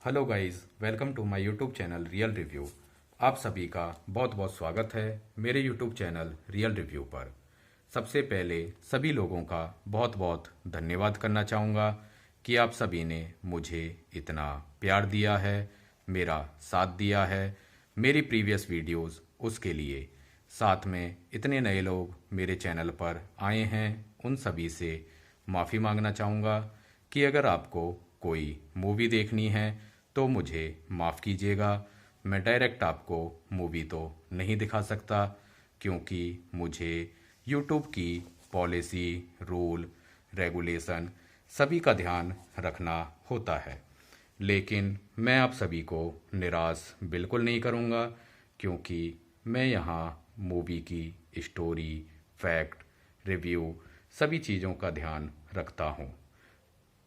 Hello guys, welcome to my YouTube channel real review. आप सभी का बहुत बहुत स्वागत है मेरे यूट्यूब चैनल रियल रिव्यू पर। सबसे पहले सभी लोगों का बहुत बहुत धन्यवाद करना चाहूँगा कि आप सभी ने मुझे इतना प्यार दिया है, मेरा साथ दिया है मेरी प्रीवियस वीडियोस उसके लिए। साथ में इतने नए लोग मेरे चैनल पर आए हैं, उन सभी से माफ़ी मांगना चाहूँगा कि अगर आपको कोई मूवी देखनी है तो मुझे माफ़ कीजिएगा। मैं डायरेक्ट आपको मूवी तो नहीं दिखा सकता क्योंकि मुझे यूट्यूब की पॉलिसी, रूल, रेगुलेशन सभी का ध्यान रखना होता है। लेकिन मैं आप सभी को निराश बिल्कुल नहीं करूँगा क्योंकि मैं यहाँ मूवी की स्टोरी, फैक्ट, रिव्यू सभी चीज़ों का ध्यान रखता हूँ।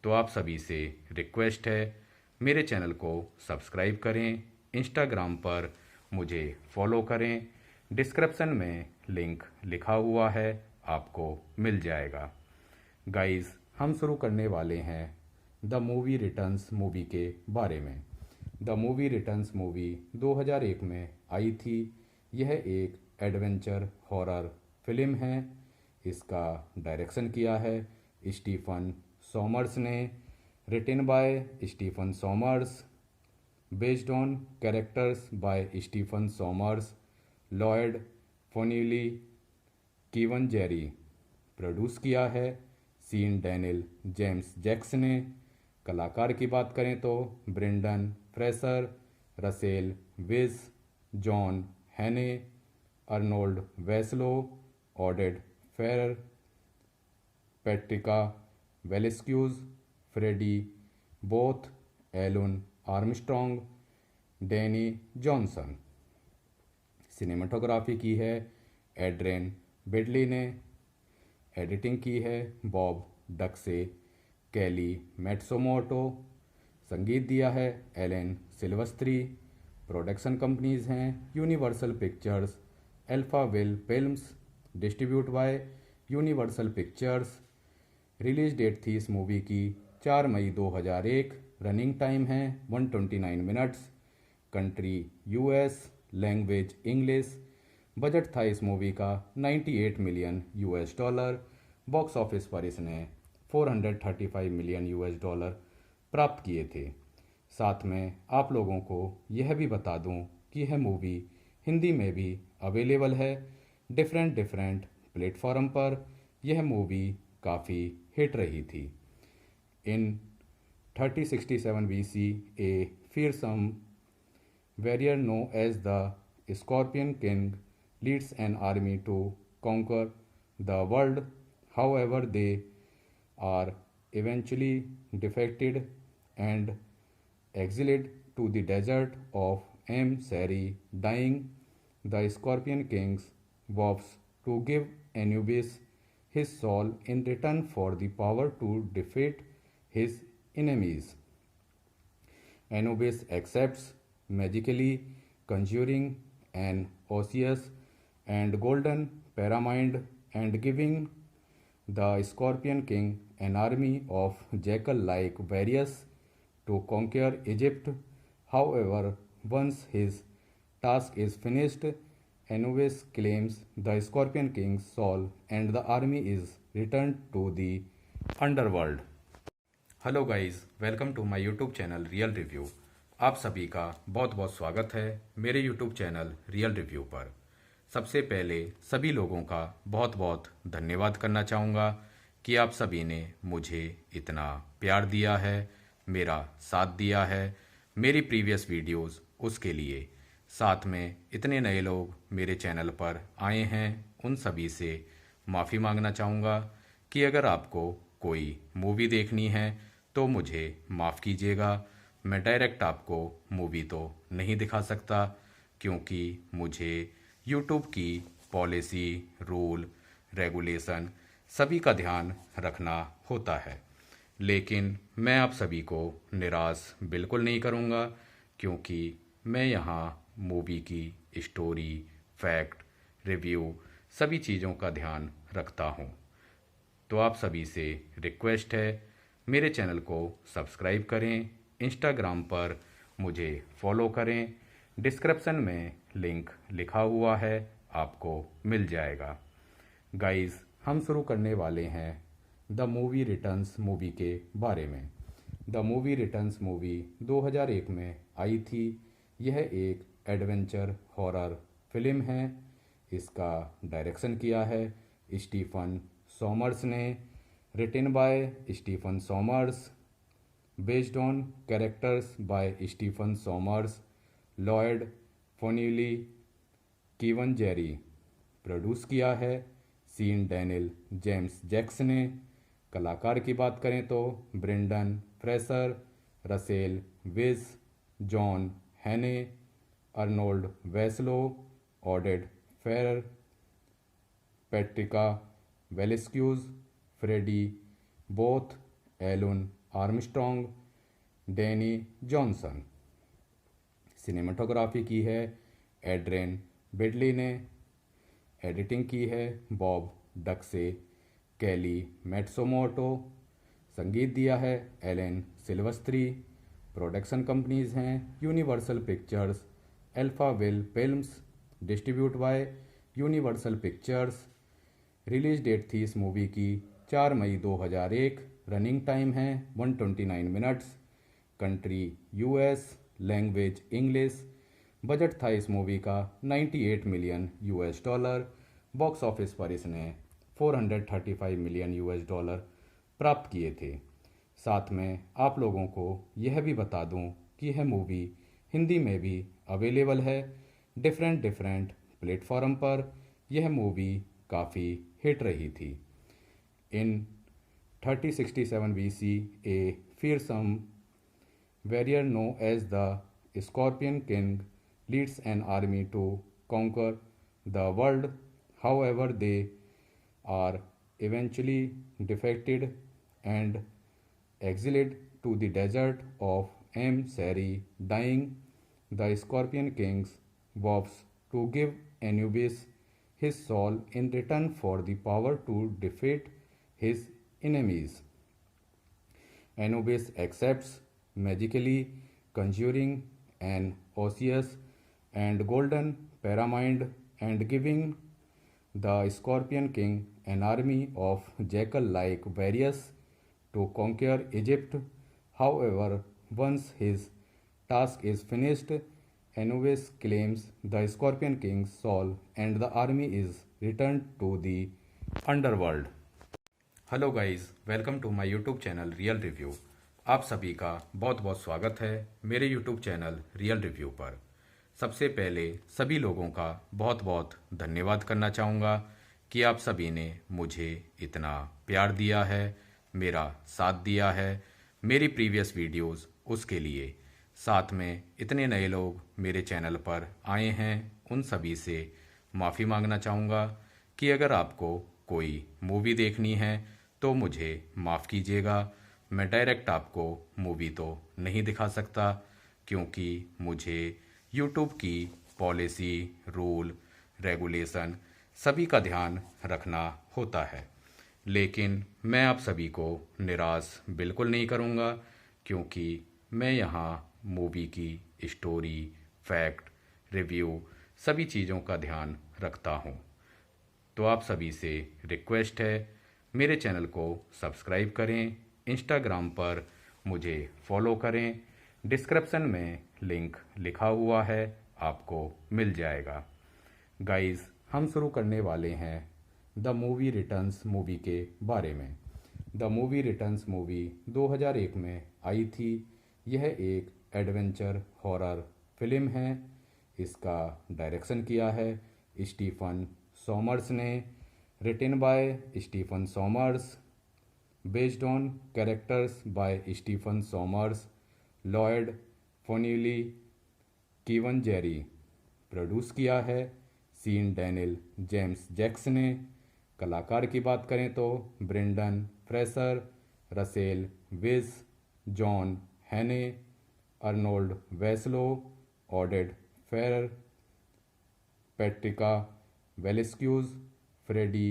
तो आप सभी से रिक्वेस्ट है, मेरे चैनल को सब्सक्राइब करें, इंस्टाग्राम पर मुझे फॉलो करें। डिस्क्रिप्शन में लिंक लिखा हुआ है, आपको मिल जाएगा। गाइस, हम शुरू करने वाले हैं द मूवी रिटर्न्स मूवी के बारे में। द मूवी रिटर्न्स मूवी 2001 में आई थी। यह एक एडवेंचर हॉरर फिल्म है। इसका डायरेक्शन किया है स्टीफन सॉमर्स ने। Written by Stephen Sommers, based on characters by Stephen Sommers, Lloyd Fonvielle, Kevin Jarre. Produce किया है सीन डैनियल जेम्स जैक्स ने। कलाकार की बात करें तो Brendan Fraser, Rachel Weisz, John Hannah, Arnold Vosloo, Oded Fehr, Patricia Velasquez, Freddie Boath, Alun Armstrong, Danny Johnson. Cinematography की है एड्रेन बेडली ने। एडिटिंग की है बॉब डक्से, कैली मैट्सोमोटो। संगीत दिया है एलेन सिल्वस्त्री। प्रोडक्शन कंपनीज हैं Universal Pictures, Alphaville films. Distribute by Universal Pictures. Release date थी इस मूवी की 4 मई 2001। रनिंग टाइम है 129 minutes. Country US, language English. Budget था इस मूवी का 98 million US dollar. Box office पर इसने 435 मिलियन यूएस डॉलर प्राप्त किए थे। साथ में आप लोगों को यह भी बता दूं कि यह मूवी हिंदी में भी अवेलेबल है डिफरेंट डिफरेंट प्लेटफॉर्म पर। यह मूवी काफ़ी हिट रही थी। इन 3067 BC, a fearsome warrior known as the Scorpion King leads an army to conquer the world. However, they are eventually defeated and exiled to the desert of Sari. Dying, the Scorpion King vows to give Anubis his soul in return for the power to defeat his enemies. Anubis accepts, magically conjuring an osseous and golden pyramid and giving the Scorpion King an army of jackal-like warriors to conquer Egypt. However, once his task is finished, Anubis claims the Scorpion King's soul and the army is returned to the underworld. Hello guys, welcome to my YouTube channel real review. आप सभी का बहुत बहुत स्वागत है मेरे YouTube channel real review पर। सबसे पहले सभी लोगों का बहुत बहुत धन्यवाद करना चाहूँगा कि आप सभी ने मुझे इतना प्यार दिया है, मेरा साथ दिया है मेरी प्रीवियस वीडियोस उसके लिए। साथ में इतने नए लोग मेरे चैनल पर आए हैं, उन सभी से माफ़ी मांगना चाहूँगा कि अगर आपको कोई मूवी देखनी है तो मुझे माफ़ कीजिएगा। मैं डायरेक्ट आपको मूवी तो नहीं दिखा सकता क्योंकि मुझे यूट्यूब की पॉलिसी, रूल, रेगुलेशन सभी का ध्यान रखना होता है। लेकिन मैं आप सभी को निराश बिल्कुल नहीं करूँगा क्योंकि मैं यहाँ मूवी की स्टोरी, फैक्ट, रिव्यू सभी चीज़ों का ध्यान रखता हूँ। तो आप सभी से रिक्वेस्ट है, मेरे चैनल को सब्सक्राइब करें, इंस्टाग्राम पर मुझे फॉलो करें। डिस्क्रिप्शन में लिंक लिखा हुआ है, आपको मिल जाएगा। गाइस, हम शुरू करने वाले हैं द मूवी रिटर्न्स मूवी के बारे में। द मूवी रिटर्न्स मूवी 2001 में आई थी। यह एक एडवेंचर हॉरर फिल्म है। इसका डायरेक्शन किया है स्टीफन सॉमर्स ने। Written by Stephen Sommers, based on characters by Stephen Sommers, Lloyd Fonvielle, Kevin Jarre. Produce किया है सीन डैनियल जेम्स जैक्स ने। कलाकार की बात करें तो Brendan Fraser, Rachel Weisz, John Hannah, Arnold Vosloo, Oded Fehr, Patricia Velasquez, Freddie Boath, Alun Armstrong, Danny Johnson. Cinematography की है एड्रेन बिडली ने। एडिटिंग की है बॉब डक्से, कैली मैट्सोमोटो। संगीत दिया है एलेन सिल्वस्त्री। प्रोडक्शन कंपनीज हैं Universal Pictures, Alphaville films. Distribute by Universal Pictures. Release date थी इस मूवी की 4 मई 2001। रनिंग टाइम है 129 minutes. Country US, language English. Budget था इस मूवी का 98 million US dollar. Box office पर इसने 435 मिलियन यूएस डॉलर प्राप्त किए थे। साथ में आप लोगों को यह भी बता दूं कि यह मूवी हिंदी में भी अवेलेबल है डिफरेंट प्लेटफॉर्म पर। यह मूवी काफ़ी हिट रही थी। इन 3067 BC, a fearsome warrior known as the Scorpion King leads an army to conquer the world. However, they are eventually defeated and exiled to the desert of Sari. Dying, the Scorpion King vows to give Anubis his soul in return for the power to defeat his enemies. Anubis accepts, magically conjuring an osseous and golden pyramid and giving the Scorpion King an army of jackal-like warriors to conquer Egypt. However, once his task is finished, Anubis claims the Scorpion King's soul and the army is returned to the underworld. Hello guys, welcome to my YouTube channel real review. आप सभी का बहुत बहुत स्वागत है मेरे YouTube channel real review पर। सबसे पहले सभी लोगों का बहुत बहुत धन्यवाद करना चाहूँगा कि आप सभी ने मुझे इतना प्यार दिया है, मेरा साथ दिया है मेरी प्रीवियस वीडियोस उसके लिए। साथ में इतने नए लोग मेरे चैनल पर आए हैं, उन सभी से माफ़ी मांगना चाहूँगा कि अगर आपको कोई मूवी देखनी है तो मुझे माफ़ कीजिएगा। मैं डायरेक्ट आपको मूवी तो नहीं दिखा सकता, क्योंकि मुझे यूट्यूब की पॉलिसी, रूल, रेगुलेशन सभी का ध्यान रखना होता है। लेकिन मैं आप सभी को निराश बिल्कुल नहीं करूँगा, क्योंकि मैं यहाँ मूवी की स्टोरी, फैक्ट, रिव्यू सभी चीज़ों का ध्यान रखता हूँ। तो आप सभी से रिक्वेस्ट है, मेरे चैनल को सब्सक्राइब करें, इंस्टाग्राम पर मुझे फॉलो करें। डिस्क्रिप्शन में लिंक लिखा हुआ है, आपको मिल जाएगा। गाइस, हम शुरू करने वाले हैं द मूवी रिटर्न्स मूवी के बारे में। द मूवी रिटर्न्स मूवी 2001 में आई थी। यह एक एडवेंचर हॉरर फिल्म है। इसका डायरेक्शन किया है स्टीफन सॉमर्स ने। Written by Stephen Sommers, based on characters by Stephen Sommers, Lloyd Fonvielle, Kevin Jarre. Produce किया है सीन डैनियल जेम्स जैक्स ने। कलाकार की बात करें तो Brendan Fraser, Rachel Weisz, John Hannah, Arnold Vosloo, Oded Fehr, Patricia Velasquez, Freddie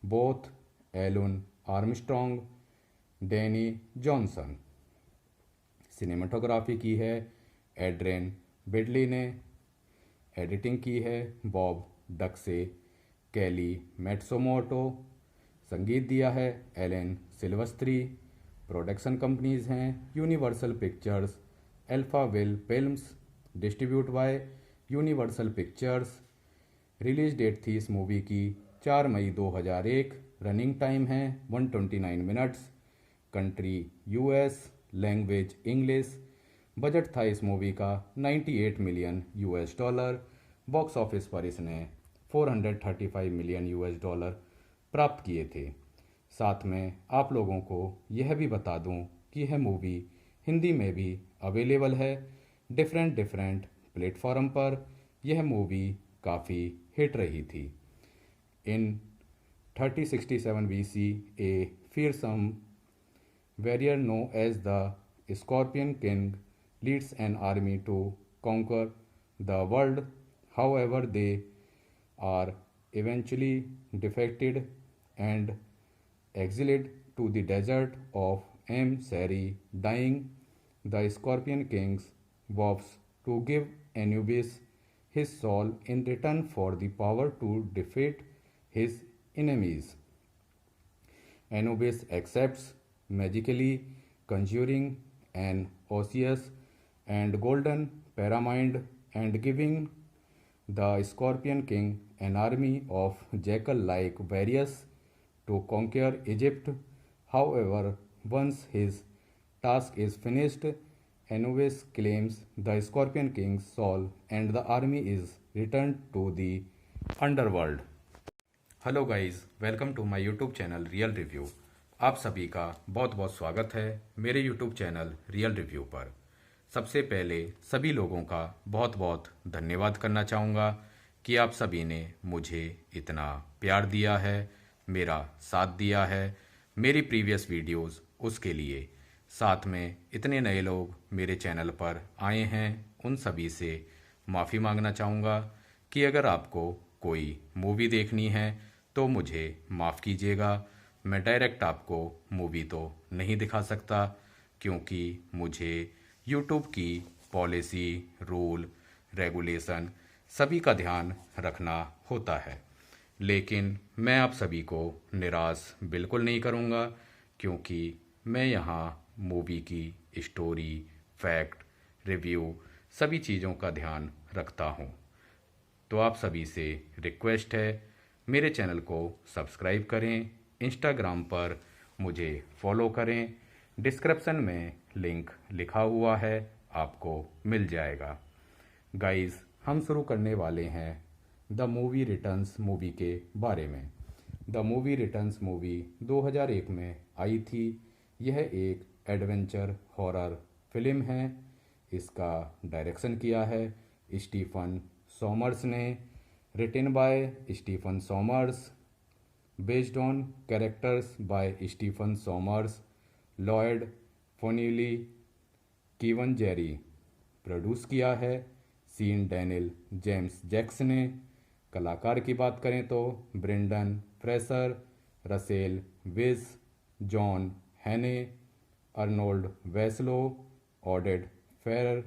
Boath, Alun Armstrong, Danny Johnson. Cinematography की है एड्रेन बिडली ने। एडिटिंग की है बॉब डक्से। कैली मैट्सोमोटो। संगीत दिया है एलेन सिल्वस्त्री। प्रोडक्शन कंपनीज हैं Universal Pictures, Alphaville films, distribute by Universal Pictures. Release date थी इस मूवी की 4 मई 2001। रनिंग टाइम है 129 minutes. Country US, language English. Budget था इस मूवी का 98 million US dollar. Box office पर इसने 435 मिलियन यूएस डॉलर प्राप्त किए थे। साथ में आप लोगों को यह भी बता दूं कि यह मूवी हिंदी में भी अवेलेबल है डिफरेंट डिफरेंट प्लेटफॉर्म पर। यह मूवी काफ़ी हिट रही थी। इन 3067 BC, a fearsome warrior known as the Scorpion King leads an army to conquer the world. However, they are eventually defeated and exiled to the desert of Sari. Dying, the Scorpion King vows to give Anubis his soul in return for the power to defeat his enemies. Anubis accepts, magically conjuring an osseous and golden pyramid and giving the Scorpion King an army of jackal-like warriors to conquer Egypt. However, once his task is finished, Anubis claims the Scorpion King's soul and the army is returned to the underworld. Hello guys, welcome to my YouTube channel real review. आप सभी का बहुत बहुत स्वागत है मेरे YouTube channel real review पर। सबसे पहले सभी लोगों का बहुत बहुत धन्यवाद करना चाहूँगा कि आप सभी ने मुझे इतना प्यार दिया है, मेरा साथ दिया है मेरी प्रीवियस वीडियोस उसके लिए। साथ में इतने नए लोग मेरे चैनल पर आए हैं, उन सभी से माफ़ी मांगना चाहूँगा कि अगर आपको कोई मूवी देखनी है तो मुझे माफ़ कीजिएगा। मैं डायरेक्ट आपको मूवी तो नहीं दिखा सकता क्योंकि मुझे यूट्यूब की पॉलिसी, रूल, रेगुलेशन सभी का ध्यान रखना होता है। लेकिन मैं आप सभी को निराश बिल्कुल नहीं करूँगा क्योंकि मैं यहाँ मूवी की स्टोरी, फैक्ट, रिव्यू सभी चीज़ों का ध्यान रखता हूँ। तो आप सभी से रिक्वेस्ट है, मेरे चैनल को सब्सक्राइब करें, इंस्टाग्राम पर मुझे फॉलो करें। डिस्क्रिप्शन में लिंक लिखा हुआ है, आपको मिल जाएगा। गाइस, हम शुरू करने वाले हैं द मूवी रिटर्न्स मूवी के बारे में। द मूवी रिटर्न्स मूवी 2001 में आई थी। यह एक एडवेंचर हॉरर फिल्म है। इसका डायरेक्शन किया है स्टीफन सोमर्स ने। Written by Stephen Sommers, based on characters by Stephen Sommers, Lloyd Fonvielle, Kevin Jarre. Produce किया है सीन डैनियल जेम्स जैक्स ने। कलाकार की बात करें तो Brendan Fraser, Rachel Weisz, John Hannah, Arnold Vosloo, Oded Fehr,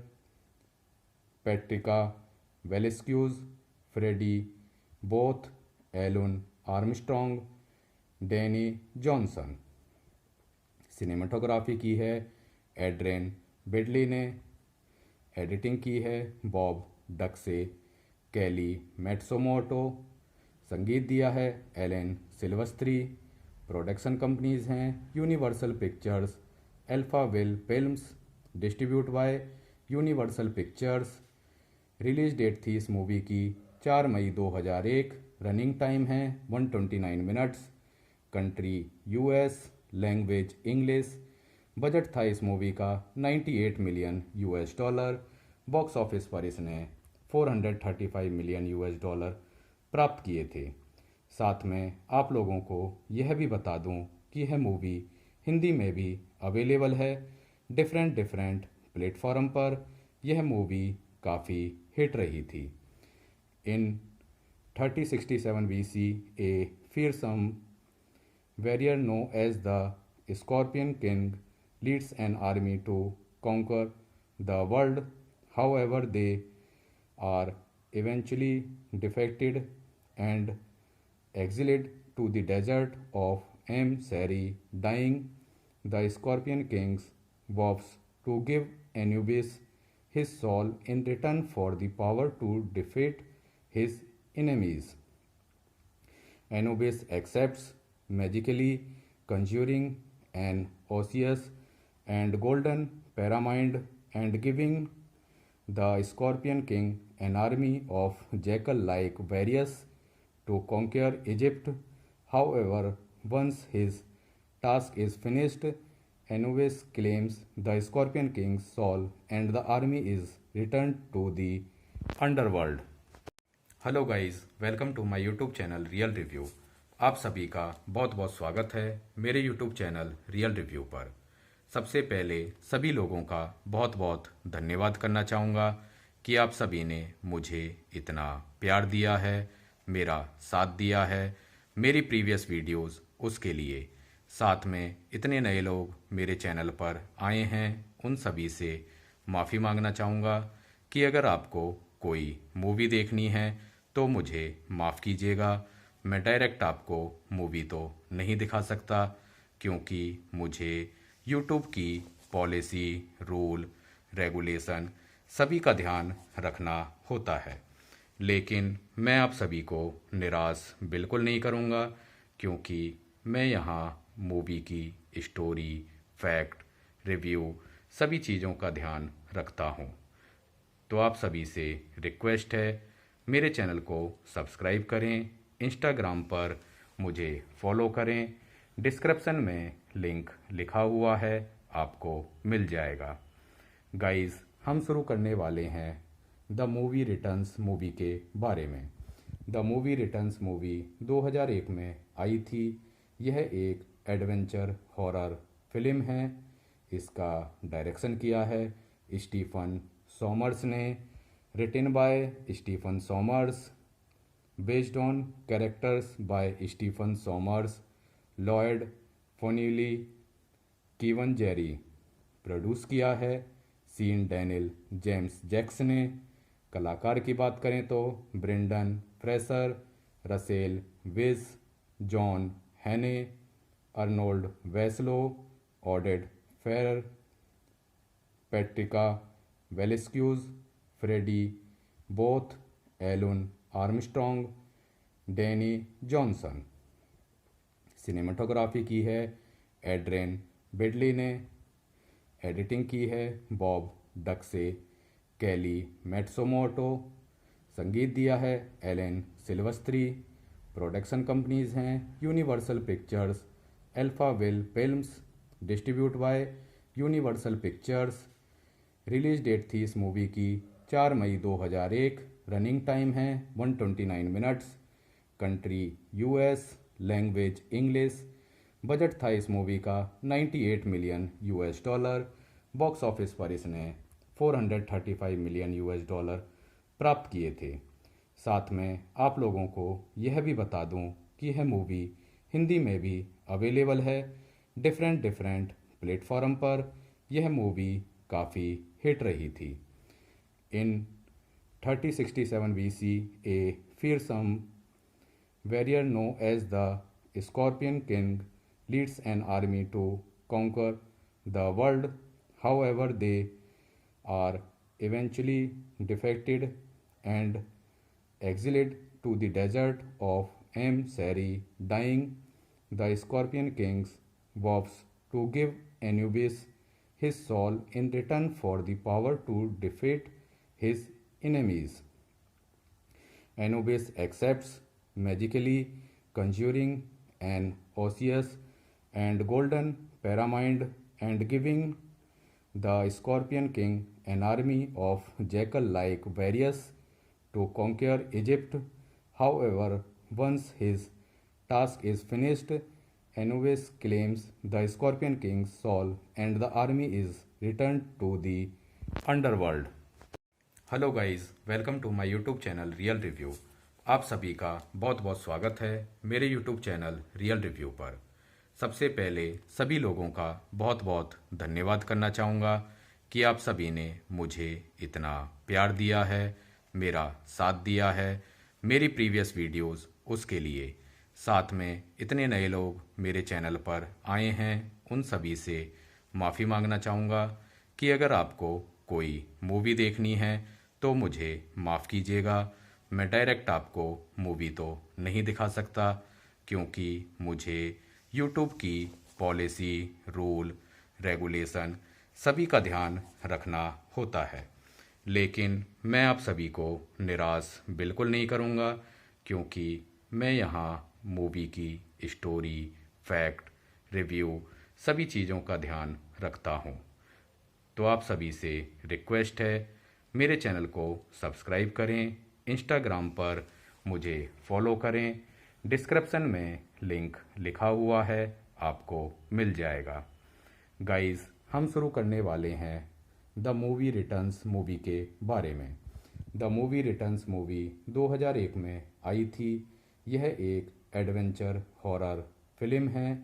Patricia Velasquez, Freddie Boath, Alun Armstrong, Danny Johnson. Cinematography की है एड्रेन बिडली ने। एडिटिंग की है बॉब डक्से। कैली मैट्सोमोटो। संगीत दिया है एलेन सिल्वस्त्री। प्रोडक्शन कंपनीज हैं Universal Pictures, Alphaville films, distribute by Universal Pictures. Release date थी इस मूवी की 4 मई 2001। रनिंग टाइम है 129 minutes. Country US, language English. Budget था इस मूवी का 98 million US dollar. Box office पर इसने 435 मिलियन यूएस डॉलर प्राप्त किए थे। साथ में आप लोगों को यह भी बता दूं कि यह मूवी हिंदी में भी अवेलेबल है डिफरेंट डिफरेंट प्लेटफॉर्म पर। यह मूवी काफ़ी हिट रही थी। इन 3067 BC, a fearsome warrior known as the Scorpion King leads an army to conquer the world. however they are eventually defected and exiled to the desert of Sari, dying. The Scorpion King vows to give Anubis his soul in return for the power to defeat his enemies. Anubis accepts, magically conjuring an osseous and golden pyramid and giving the Scorpion King an army of jackal like warriors to conquer Egypt. However, once his task is finished, Anubis claims the Scorpion King's soul and the army is returned to the underworld. Hello guys, welcome to my YouTube channel real review. आप सभी का बहुत बहुत स्वागत है मेरे YouTube channel real review पर। सबसे पहले सभी लोगों का बहुत बहुत धन्यवाद करना चाहूँगा कि आप सभी ने मुझे इतना प्यार दिया है, मेरा साथ दिया है मेरी प्रीवियस वीडियोस उसके लिए। साथ में इतने नए लोग मेरे चैनल पर आए हैं, उन सभी से माफ़ी मांगना चाहूँगा कि अगर आपको कोई मूवी देखनी है तो मुझे माफ़ कीजिएगा। मैं डायरेक्ट आपको मूवी तो नहीं दिखा सकता क्योंकि मुझे यूट्यूब की पॉलिसी, रूल, रेगुलेशन सभी का ध्यान रखना होता है। लेकिन मैं आप सभी को निराश बिल्कुल नहीं करूँगा क्योंकि मैं यहाँ मूवी की स्टोरी, फैक्ट, रिव्यू सभी चीज़ों का ध्यान रखता हूँ। तो आप सभी से रिक्वेस्ट है, मेरे चैनल को सब्सक्राइब करें, इंस्टाग्राम पर मुझे फॉलो करें, डिस्क्रिप्शन में लिंक लिखा हुआ है, आपको मिल जाएगा। गाइस, हम शुरू करने वाले हैं द मूवी रिटर्न्स मूवी के बारे में। द मूवी रिटर्न्स मूवी 2001 में आई थी। यह एक एडवेंचर हॉरर फिल्म है। इसका डायरेक्शन किया है स्टीफन सॉमर्स ने। Written by Stephen Sommers, based on characters by Stephen Sommers, Lloyd Fonvielle, Kevin Jarre. Produce किया है सीन डैनियल जेम्स जैक्स ने। कलाकार की बात करें तो Brendan Fraser, Rachel Weisz, John Hannah, Arnold Vosloo, Oded Fehr, Patricia Velasquez, Freddie Boath, Alun Armstrong, Danny Johnson. Cinematography की है एड्रेन बेडली ने। एडिटिंग की है बॉब डक्से, कैली मैट्सोमोटो। संगीत दिया है एलेन सिल्वस्त्री। प्रोडक्शन कंपनीज हैं Universal Pictures, Alphaville films, distribute by Universal Pictures. Release date थी इस मूवी की 4 मई 2001। रनिंग टाइम है 129 minutes. Country US, language English. Budget था इस मूवी का 98 million US dollar. Box office पर इसने 435 मिलियन यूएस डॉलर प्राप्त किए थे। साथ में आप लोगों को यह भी बता दूं कि यह मूवी हिंदी में भी अवेलेबल है डिफरेंट प्लेटफॉर्म पर। यह मूवी काफ़ी हिट रही थी। इन 3067 BC, a fearsome warrior known as the Scorpion King leads an army to conquer the world. However, they are eventually defeated and exiled to the desert of Sari, dying. The Scorpion King vows to give Anubis his soul in return for the power to defeat his enemies. Anubis accepts, magically conjuring an osseous and golden pyramid and giving the Scorpion King an army of jackal-like warriors to conquer Egypt. However, once his task is finished, Anubis claims the Scorpion King's soul and the army is returned to the underworld. Hello guys, welcome to my YouTube channel real review. आप सभी का बहुत बहुत स्वागत है मेरे YouTube channel real review पर। सबसे पहले सभी लोगों का बहुत बहुत धन्यवाद करना चाहूँगा कि आप सभी ने मुझे इतना प्यार दिया है, मेरा साथ दिया है मेरी प्रीवियस वीडियोस उसके लिए। साथ में इतने नए लोग मेरे चैनल पर आए हैं, उन सभी से माफ़ी मांगना चाहूँगा कि अगर आपको कोई मूवी देखनी है तो मुझे माफ़ कीजिएगा। मैं डायरेक्ट आपको मूवी तो नहीं दिखा सकता, क्योंकि मुझे यूट्यूब की पॉलिसी, रूल, रेगुलेशन सभी का ध्यान रखना होता है। लेकिन मैं आप सभी को निराश बिल्कुल नहीं करूँगा, क्योंकि मैं यहाँ मूवी की स्टोरी, फैक्ट, रिव्यू सभी चीज़ों का ध्यान रखता हूँ। तो आप सभी से रिक्वेस्ट है, मेरे चैनल को सब्सक्राइब करें, इंस्टाग्राम पर मुझे फॉलो करें। डिस्क्रिप्शन में लिंक लिखा हुआ है, आपको मिल जाएगा। गाइस, हम शुरू करने वाले हैं द मूवी रिटर्न्स मूवी के बारे में। द मूवी रिटर्न्स मूवी 2001 में आई थी। यह एक एडवेंचर हॉरर फिल्म है।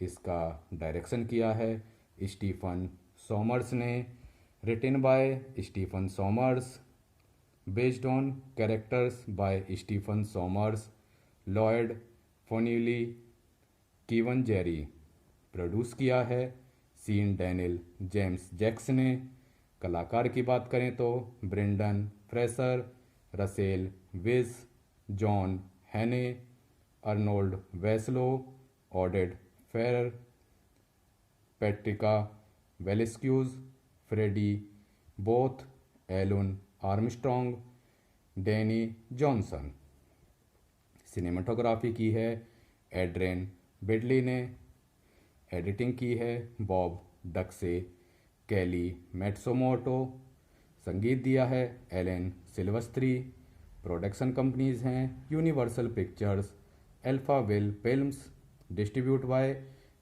इसका डायरेक्शन किया है स्टीफन सॉमर्स ने। Written by Stephen Sommers, based on characters by Stephen Sommers, Lloyd Fonvielle, Kevin Jarre. Produce किया है सीन डैनियल जेम्स जैक्स ने। कलाकार की बात करें तो Brendan Fraser, Rachel Weisz, John Hannah, Arnold Vosloo, Oded Fehr, Patricia Velasquez, Freddie Boath, Alun Armstrong, Danny Johnson. Cinematography की है एड्रेन बेडली ने। एडिटिंग की है बॉब डक्से, कैली मैट्सोमोटो। संगीत दिया है एलेन सिल्वस्त्री। प्रोडक्शन कंपनीज हैं Universal Pictures, Alphaville films. Distribute by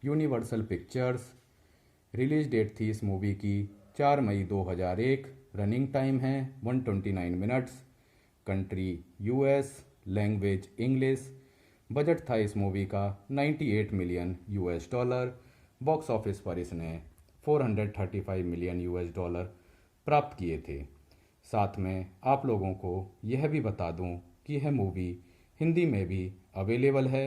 Universal Pictures. Release date थी इस मूवी की 4 मई 2001। रनिंग टाइम है 129 minutes. Country US, language English. Budget था इस मूवी का 98 million US dollar. Box office पर इसने 435 मिलियन यूएस डॉलर प्राप्त किए थे। साथ में आप लोगों को यह भी बता दूं कि यह मूवी हिंदी में भी अवेलेबल है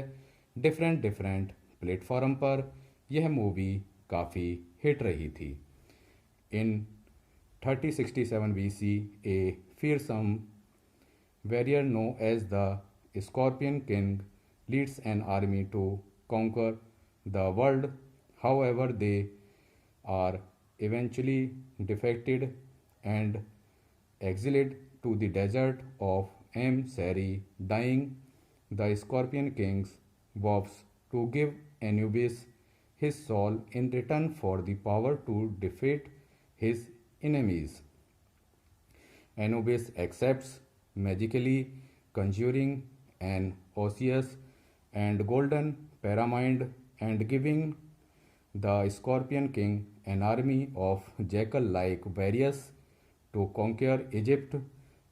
डिफरेंट प्लेटफॉर्म पर। यह मूवी काफ़ी हिट रही थी। इन 3067 BC, a fearsome warrior known as the Scorpion King leads an army to conquer the world. However, they are eventually defeated and exiled to the desert of Sari. Dying, the Scorpion King vows to give Anubis his soul in return for the power to defeat his enemies. Anubis accepts, magically conjuring an osseous and golden pyramid and giving the Scorpion King an army of jackal-like warriors to conquer Egypt.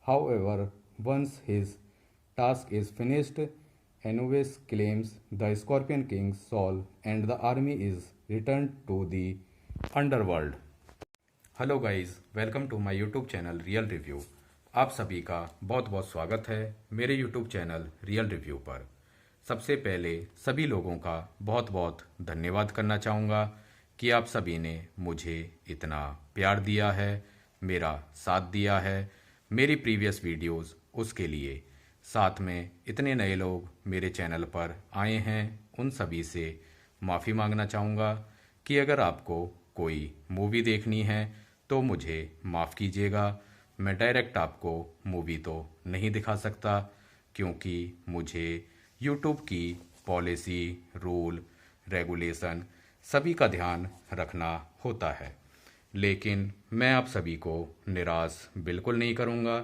However, once his task is finished, Anubis claims the Scorpion King's soul and the army is returned to the underworld. Hello guys, welcome to my YouTube channel real review. आप सभी का बहुत बहुत स्वागत है मेरे YouTube channel real review पर। सबसे पहले सभी लोगों का बहुत बहुत धन्यवाद करना चाहूँगा कि आप सभी ने मुझे इतना प्यार दिया है, मेरा साथ दिया है मेरी प्रीवियस वीडियोस उसके लिए। साथ में इतने नए लोग मेरे चैनल पर आए हैं, उन सभी से माफ़ी मांगना चाहूँगा कि अगर आपको कोई मूवी देखनी है तो मुझे माफ़ कीजिएगा। मैं डायरेक्ट आपको मूवी तो नहीं दिखा सकता, क्योंकि मुझे यूट्यूब की पॉलिसी, रूल, रेगुलेशन सभी का ध्यान रखना होता है। लेकिन मैं आप सभी को निराश बिल्कुल नहीं करूँगा,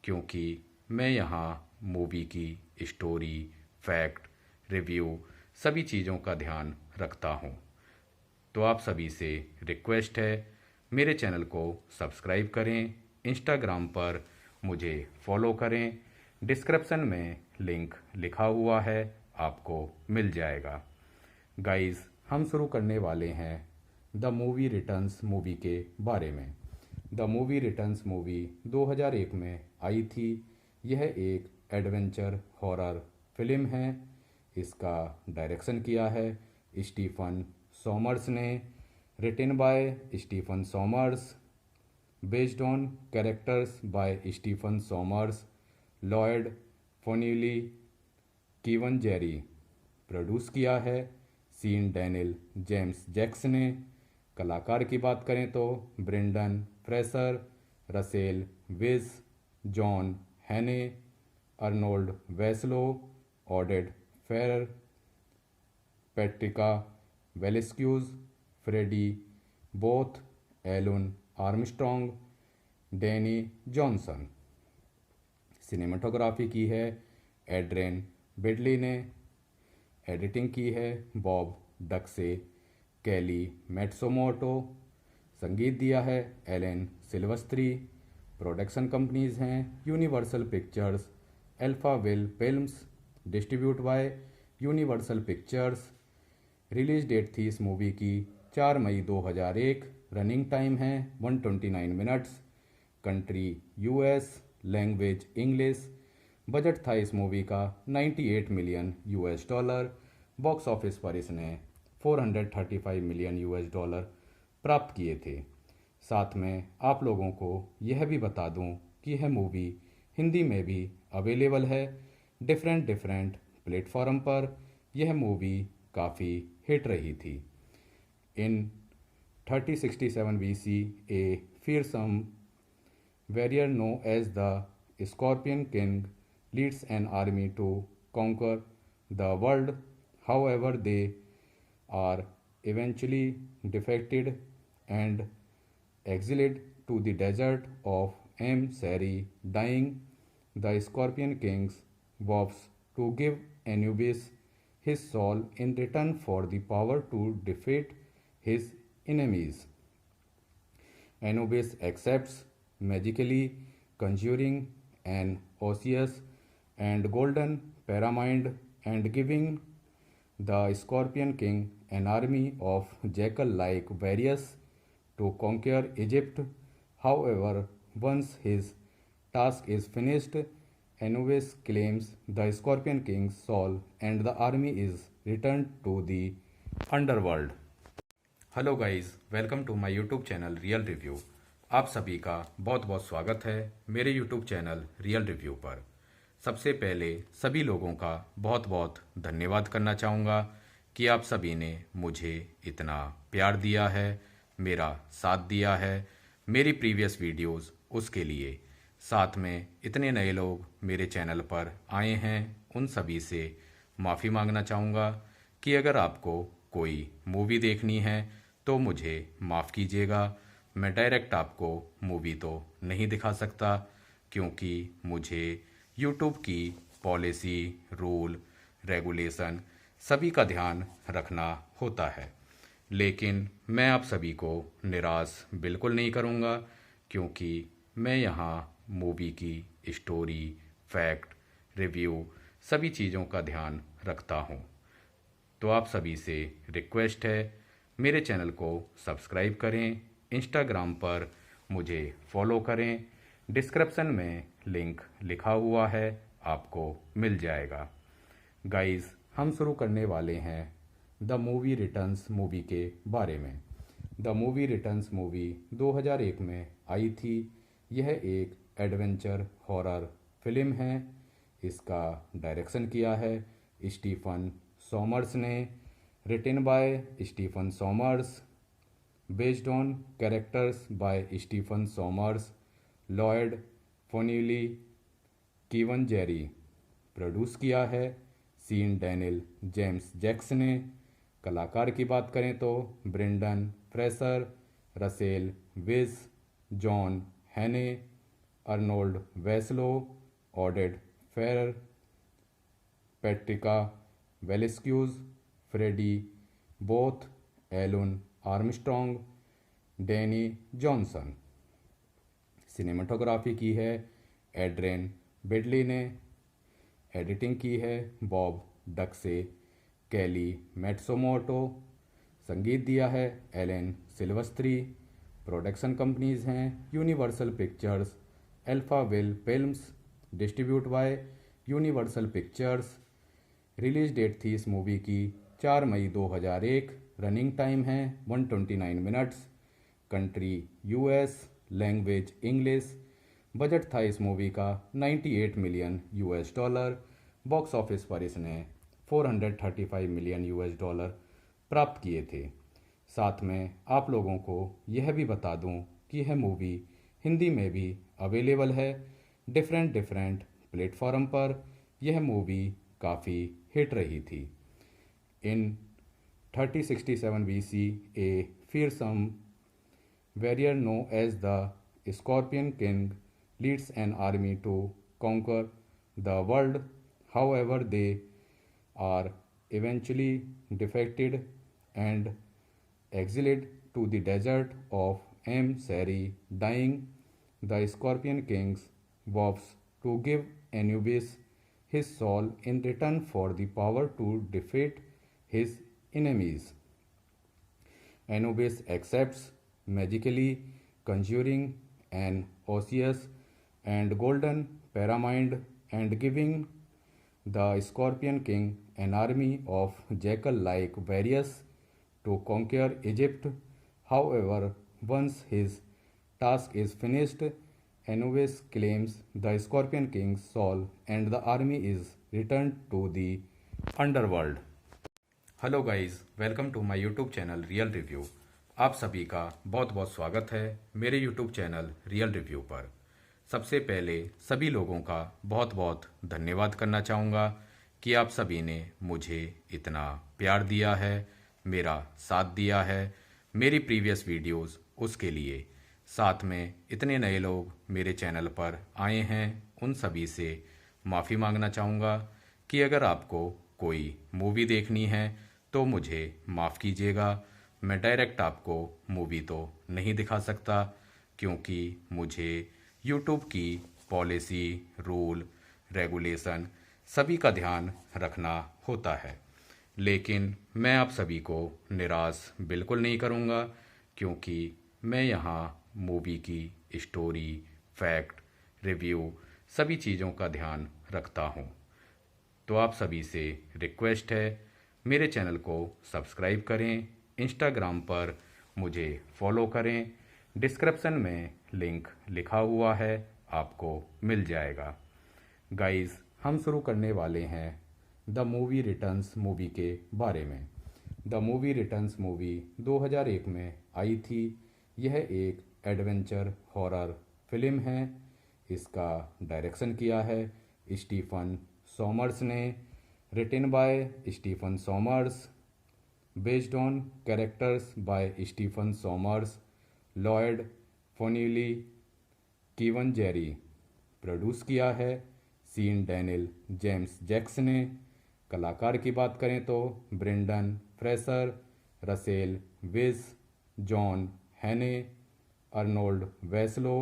क्योंकि मैं यहाँ मूवी की स्टोरी, फैक्ट, रिव्यू सभी चीज़ों का ध्यान रखता हूँ। तो आप सभी से रिक्वेस्ट है, मेरे चैनल को सब्सक्राइब करें, इंस्टाग्राम पर मुझे फॉलो करें। डिस्क्रिप्शन में लिंक लिखा हुआ है, आपको मिल जाएगा। गाइस, हम शुरू करने वाले हैं द मूवी रिटर्न्स मूवी के बारे में। द मूवी रिटर्न्स मूवी 2001 में आई थी। यह एक एडवेंचर हॉरर फिल्म है। इसका डायरेक्शन किया है स्टीफन सॉमर्स ने। Written by Stephen Sommers, based on characters by Stephen Sommers, Lloyd Fonvielle, Kevin Jarre. Produce किया है सीन डैनियल जेम्स जैक्स ने। कलाकार की बात करें तो Brendan Fraser, Rachel Weisz, John Hannah, Arnold Vosloo, Oded Fehr, Patricia Velasquez, Freddie Boath, Alun Armstrong, Danny Johnson. Cinematography की है एड्रेन बिडली ने। एडिटिंग की है बॉब डक्से, कैली मेट्सोमोटो। संगीत दिया है एलेन सिल्वस्त्री। प्रोडक्शन कंपनीज हैं Universal Pictures, Alphaville films. Distribute by Universal Pictures. Release date थी इस मूवी की 4 मई 2001। रनिंग टाइम है 129 minutes. Country US, language English. Budget था इस मूवी का 98 million US dollar. Box office पर इसने 435 मिलियन यूएस डॉलर प्राप्त किए थे। साथ में आप लोगों को यह भी बता दूं कि यह मूवी हिंदी में भी अवेलेबल है डिफरेंट डिफरेंट प्लेटफॉर्म पर। यह मूवी काफ़ी हिट रही थी। इन 3067 BC, a fearsome warrior known as the Scorpion King leads an army to conquer the world. However, they are eventually defeated and exiled to the desert of Sari. Dying, the Scorpion King vows to give Anubis his soul in return for the power to defeat his enemies. Anubis accepts, magically conjuring an osseous and golden pyramid and giving the Scorpion King an army of jackal-like warriors to conquer Egypt. However, once his task is finished, Anubis claims the Scorpion King's soul and the army is returned to the underworld. Hello guys, welcome to my YouTube channel real review. आप सभी का बहुत बहुत स्वागत है मेरे YouTube channel real review पर। सबसे पहले सभी लोगों का बहुत बहुत धन्यवाद करना चाहूँगा कि आप सभी ने मुझे इतना प्यार दिया है, मेरा साथ दिया है मेरी प्रीवियस वीडियोस उसके लिए। साथ में इतने नए लोग मेरे चैनल पर आए हैं, उन सभी से माफ़ी मांगना चाहूँगा कि अगर आपको कोई मूवी देखनी है तो मुझे माफ़ कीजिएगा। मैं डायरेक्ट आपको मूवी तो नहीं दिखा सकता क्योंकि मुझे यूट्यूब की पॉलिसी, रूल, रेगुलेशन सभी का ध्यान रखना होता है। लेकिन मैं आप सभी को निराश बिल्कुल नहीं करूँगा क्योंकि मैं यहाँ मूवी की स्टोरी, फैक्ट, रिव्यू सभी चीज़ों का ध्यान रखता हूँ। तो आप सभी से रिक्वेस्ट है, मेरे चैनल को सब्सक्राइब करें, इंस्टाग्राम पर मुझे फॉलो करें। डिस्क्रिप्शन में लिंक लिखा हुआ है, आपको मिल जाएगा। गाइस, हम शुरू करने वाले हैं द मूवी रिटर्न्स मूवी के बारे में। द मूवी रिटर्न्स मूवी 2001 में आई थी। यह एक एडवेंचर हॉरर फिल्म है। इसका डायरेक्शन किया है स्टीफन सॉमर्स ने। Written by Stephen Sommers, based on characters by Stephen Sommers, Lloyd Fonvielle, Kevin Jarre. Produce किया है सीन डैनियल जेम्स जैक्स ने। कलाकार की बात करें तो Brendan Fraser, Rachel Weisz, John Hannah, Arnold Vosloo, Oded Fehr, Patricia Velasquez, Freddie Boath, Alun Armstrong, Danny Johnson. Cinematography की है एड्रेन बिडली ने। एडिटिंग की है बॉब डक्से, कैली मेट्सोमोटो। संगीत दिया है एलेन सिल्वस्त्री। प्रोडक्शन कंपनीज हैं Universal Pictures, Alphaville films, distribute by Universal Pictures. Release date थी इस मूवी की 4 मई 2001। रनिंग टाइम है 129 minutes. Country US, language English. Budget था इस मूवी का 98 million US dollar. Box office पर इसने 435 मिलियन यूएस डॉलर प्राप्त किए थे। साथ में आप लोगों को यह भी बता दूं कि यह मूवी हिंदी में भी अवेलेबल है डिफरेंट डिफरेंट प्लेटफॉर्म पर। यह मूवी काफ़ी हिट रही थी। इन 3067 BC, a fearsome warrior known as the Scorpion King leads an army to conquer the world. However, they are eventually defeated and exiled to the desert of Sari. Dying, the Scorpion King vows to give Anubis his soul in return for the power to defeat his enemies. Anubis accepts, magically conjuring an osseous and golden pyramid and giving the Scorpion King an army of jackal like warriors to conquer Egypt. However, once his task is finished, Anubis claims the Scorpion King's soul and the army is returned to the underworld. Hello guys, welcome to my YouTube channel real review. आप सभी का बहुत बहुत स्वागत है मेरे YouTube channel real review पर। सबसे पहले सभी लोगों का बहुत बहुत धन्यवाद करना चाहूँगा कि आप सभी ने मुझे इतना प्यार दिया है, मेरा साथ दिया है मेरी प्रीवियस वीडियोस उसके लिए। साथ में इतने नए लोग मेरे चैनल पर आए हैं, उन सभी से माफ़ी मांगना चाहूँगा कि अगर आपको कोई मूवी देखनी है तो मुझे माफ़ कीजिएगा। मैं डायरेक्ट आपको मूवी तो नहीं दिखा सकता क्योंकि मुझे यूट्यूब की पॉलिसी, रूल, रेगुलेशन सभी का ध्यान रखना होता है। लेकिन मैं आप सभी को निराश बिल्कुल नहीं करूँगा क्योंकि मैं यहाँ मूवी की स्टोरी, फैक्ट, रिव्यू सभी चीज़ों का ध्यान रखता हूँ। तो आप सभी से रिक्वेस्ट है, मेरे चैनल को सब्सक्राइब करें, इंस्टाग्राम पर मुझे फॉलो करें। डिस्क्रिप्शन में लिंक लिखा हुआ है, आपको मिल जाएगा। गाइस, हम शुरू करने वाले हैं द मूवी रिटर्न्स मूवी के बारे में। द मूवी रिटर्न्स मूवी 2001 में आई थी। यह एक एडवेंचर हॉरर फिल्म है। इसका डायरेक्शन किया है स्टीफन सॉमर्स ने। Written by Stephen Sommers, based on characters by Stephen Sommers, Lloyd Fonvielle, Kevin Jarre. Produce किया है सीन डैनियल जेम्स जैक्स ने। कलाकार की बात करें तो Brendan Fraser, Rachel Weisz, John Hannah, Arnold Vosloo,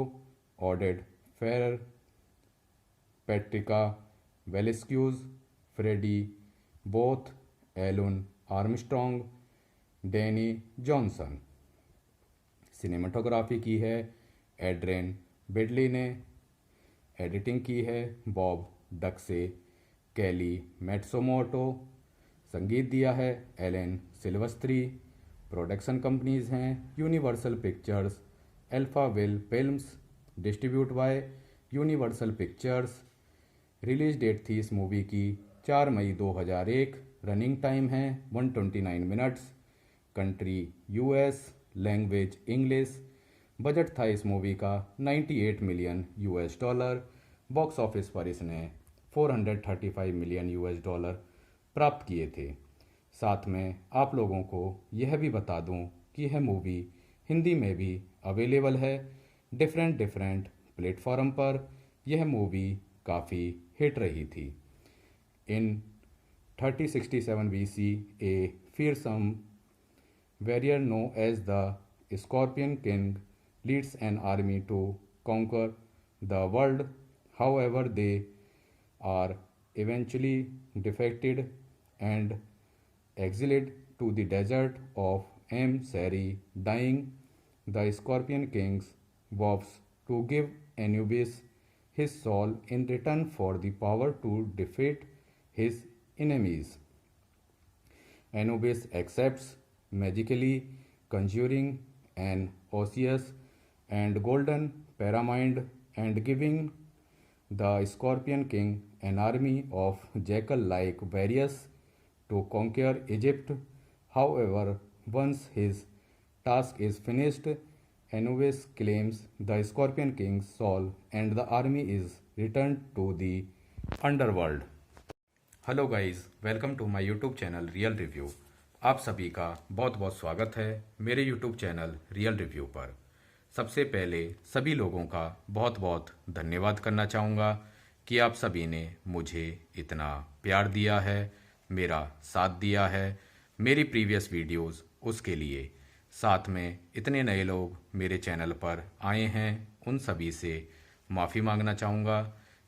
Oded Fehr, Patricia Velasquez, Freddie Boath, Alun Armstrong, Danny Johnson. Cinematography की है एड्रेन बेडली ने। एडिटिंग की है बॉब डक्से, कैली मैट्सोमोटो। संगीत दिया है एलेन सिल्वस्त्री। प्रोडक्शन कंपनीज हैं Universal Pictures, Alphaville films, distribute by Universal Pictures. Release date थी इस मूवी की 4 मई 2001। रनिंग टाइम है 129 minutes. Country US, language English. Budget था इस मूवी का 98 million US dollar. Box office पर इसने 435 मिलियन यूएस डॉलर प्राप्त किए थे। साथ में आप लोगों को यह भी बता दूं कि यह मूवी हिंदी में भी अवेलेबल है डिफरेंट डिफरेंट प्लेटफॉर्म पर। यह मूवी काफ़ी हिट रही थी। इन 3067 BC, a fearsome warrior known as the Scorpion King leads an army to conquer the world. However, they are eventually defeated and exiled to the desert of Sari. Dying, the Scorpion King vows to give Anubis his soul in return for the power to defeat his enemies. Anubis accepts, magically conjuring an osseous and golden pyramid and giving the Scorpion King an army of jackal like warriors to conquer Egypt. However, once his task is finished, Anubis claims the Scorpion King's soul and the army is returned to the underworld. Hello guys, welcome to my YouTube channel real review. आप सभी का बहुत बहुत स्वागत है मेरे YouTube channel real review पर। सबसे पहले सभी लोगों का बहुत बहुत धन्यवाद करना चाहूँगा कि आप सभी ने मुझे इतना प्यार दिया है, मेरा साथ दिया है मेरी प्रीवियस वीडियोस उसके लिए। साथ में इतने नए लोग मेरे चैनल पर आए हैं, उन सभी से माफ़ी मांगना चाहूँगा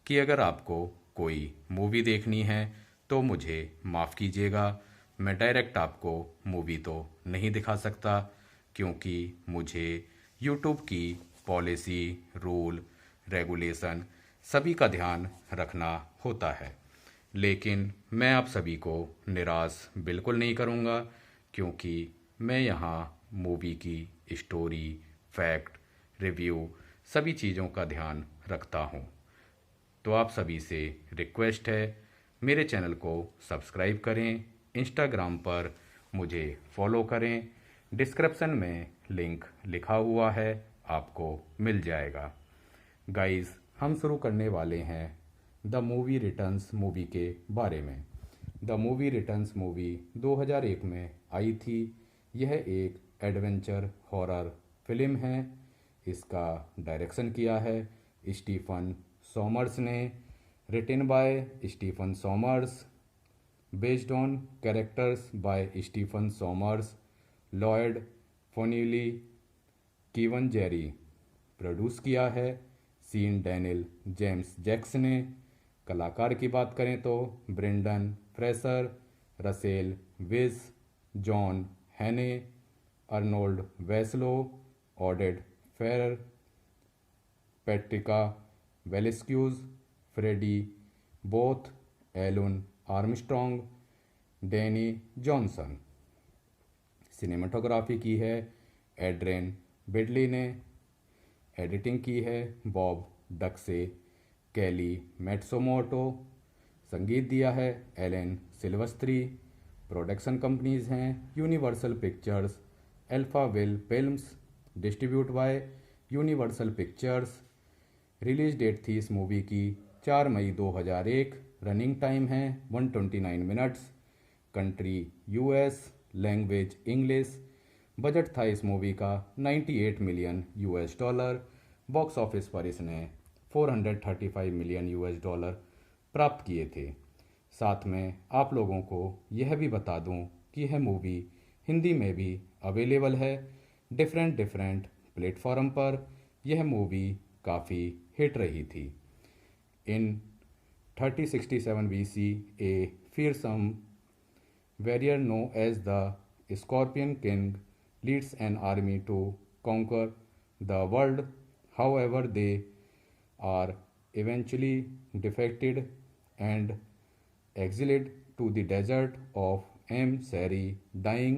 कि अगर आपको कोई मूवी देखनी है तो मुझे माफ़ कीजिएगा। मैं डायरेक्ट आपको मूवी तो नहीं दिखा सकता क्योंकि मुझे यूट्यूब की पॉलिसी, रूल, रेगुलेशन सभी का ध्यान रखना होता है। लेकिन मैं आप सभी को निराश बिल्कुल नहीं करूँगा क्योंकि मैं यहाँ मूवी की स्टोरी, फैक्ट, रिव्यू सभी चीज़ों का ध्यान रखता हूँ। तो आप सभी से रिक्वेस्ट है, मेरे चैनल को सब्सक्राइब करें, इंस्टाग्राम पर मुझे फॉलो करें, डिस्क्रिप्शन में लिंक लिखा हुआ है, आपको मिल जाएगा। गाइस, हम शुरू करने वाले हैं द मूवी रिटर्न्स मूवी के बारे में। द मूवी रिटर्न्स मूवी 2001 में आई थी। यह एक एडवेंचर हॉरर फिल्म है। इसका डायरेक्शन किया है स्टीफन सोमर्स ने। Written by Stephen Sommers, based on characters by Stephen Sommers, Lloyd Fonvielle, Kevin Jarre. Produce किया है सीन डैनियल जेम्स जैक्स ने। कलाकार की बात करें तो Brendan Fraser, Rachel Weisz, John Hannah, Arnold Vosloo, Oded Fehr, Patricia Velasquez, Freddie Boath, Alun Armstrong, Danny Johnson. Cinematography की है एड्रेन बिडली ने। एडिटिंग की है बॉब डक्से, कैली मैट्सोमोटो। संगीत दिया है एलेन सिल्वस्त्री। प्रोडक्शन कंपनीज हैं Universal Pictures, Alphaville films. Distribute by Universal Pictures. Release date थी इस मूवी की 4 मई 2001। रनिंग टाइम है 129 minutes. Country US, language English. Budget था इस मूवी का 98 million US dollar. Box office पर इसने 435 मिलियन यूएस डॉलर प्राप्त किए थे। साथ में आप लोगों को यह भी बता दूं कि यह मूवी हिंदी में भी अवेलेबल है डिफरेंट प्लेटफॉर्म पर। यह मूवी काफ़ी हिट रही थी। इन 3067 BC, a fearsome warrior known as the Scorpion King leads an army to conquer the world. However, they are eventually defeated and exiled to the desert of Sari. Dying,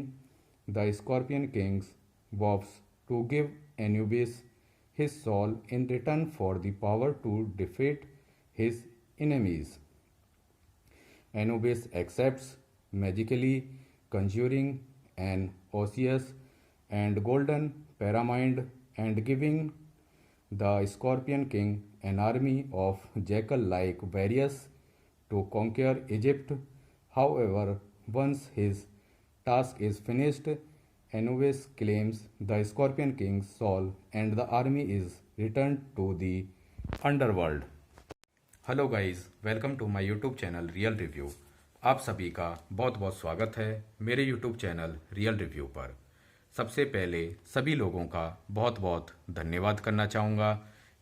the Scorpion King vows to give Anubis his soul in return for the power to defeat his enemies. Anubis accepts, magically conjuring an osseous and golden pyramid and giving the Scorpion King an army of jackal-like warriors to conquer Egypt. However, once his task is finished, Anubis claims the Scorpion King's soul and the army is returned to the underworld. Hello guys, welcome to my YouTube channel real review. आप सभी का बहुत बहुत स्वागत है मेरे YouTube channel real review पर। सबसे पहले सभी लोगों का बहुत बहुत धन्यवाद करना चाहूँगा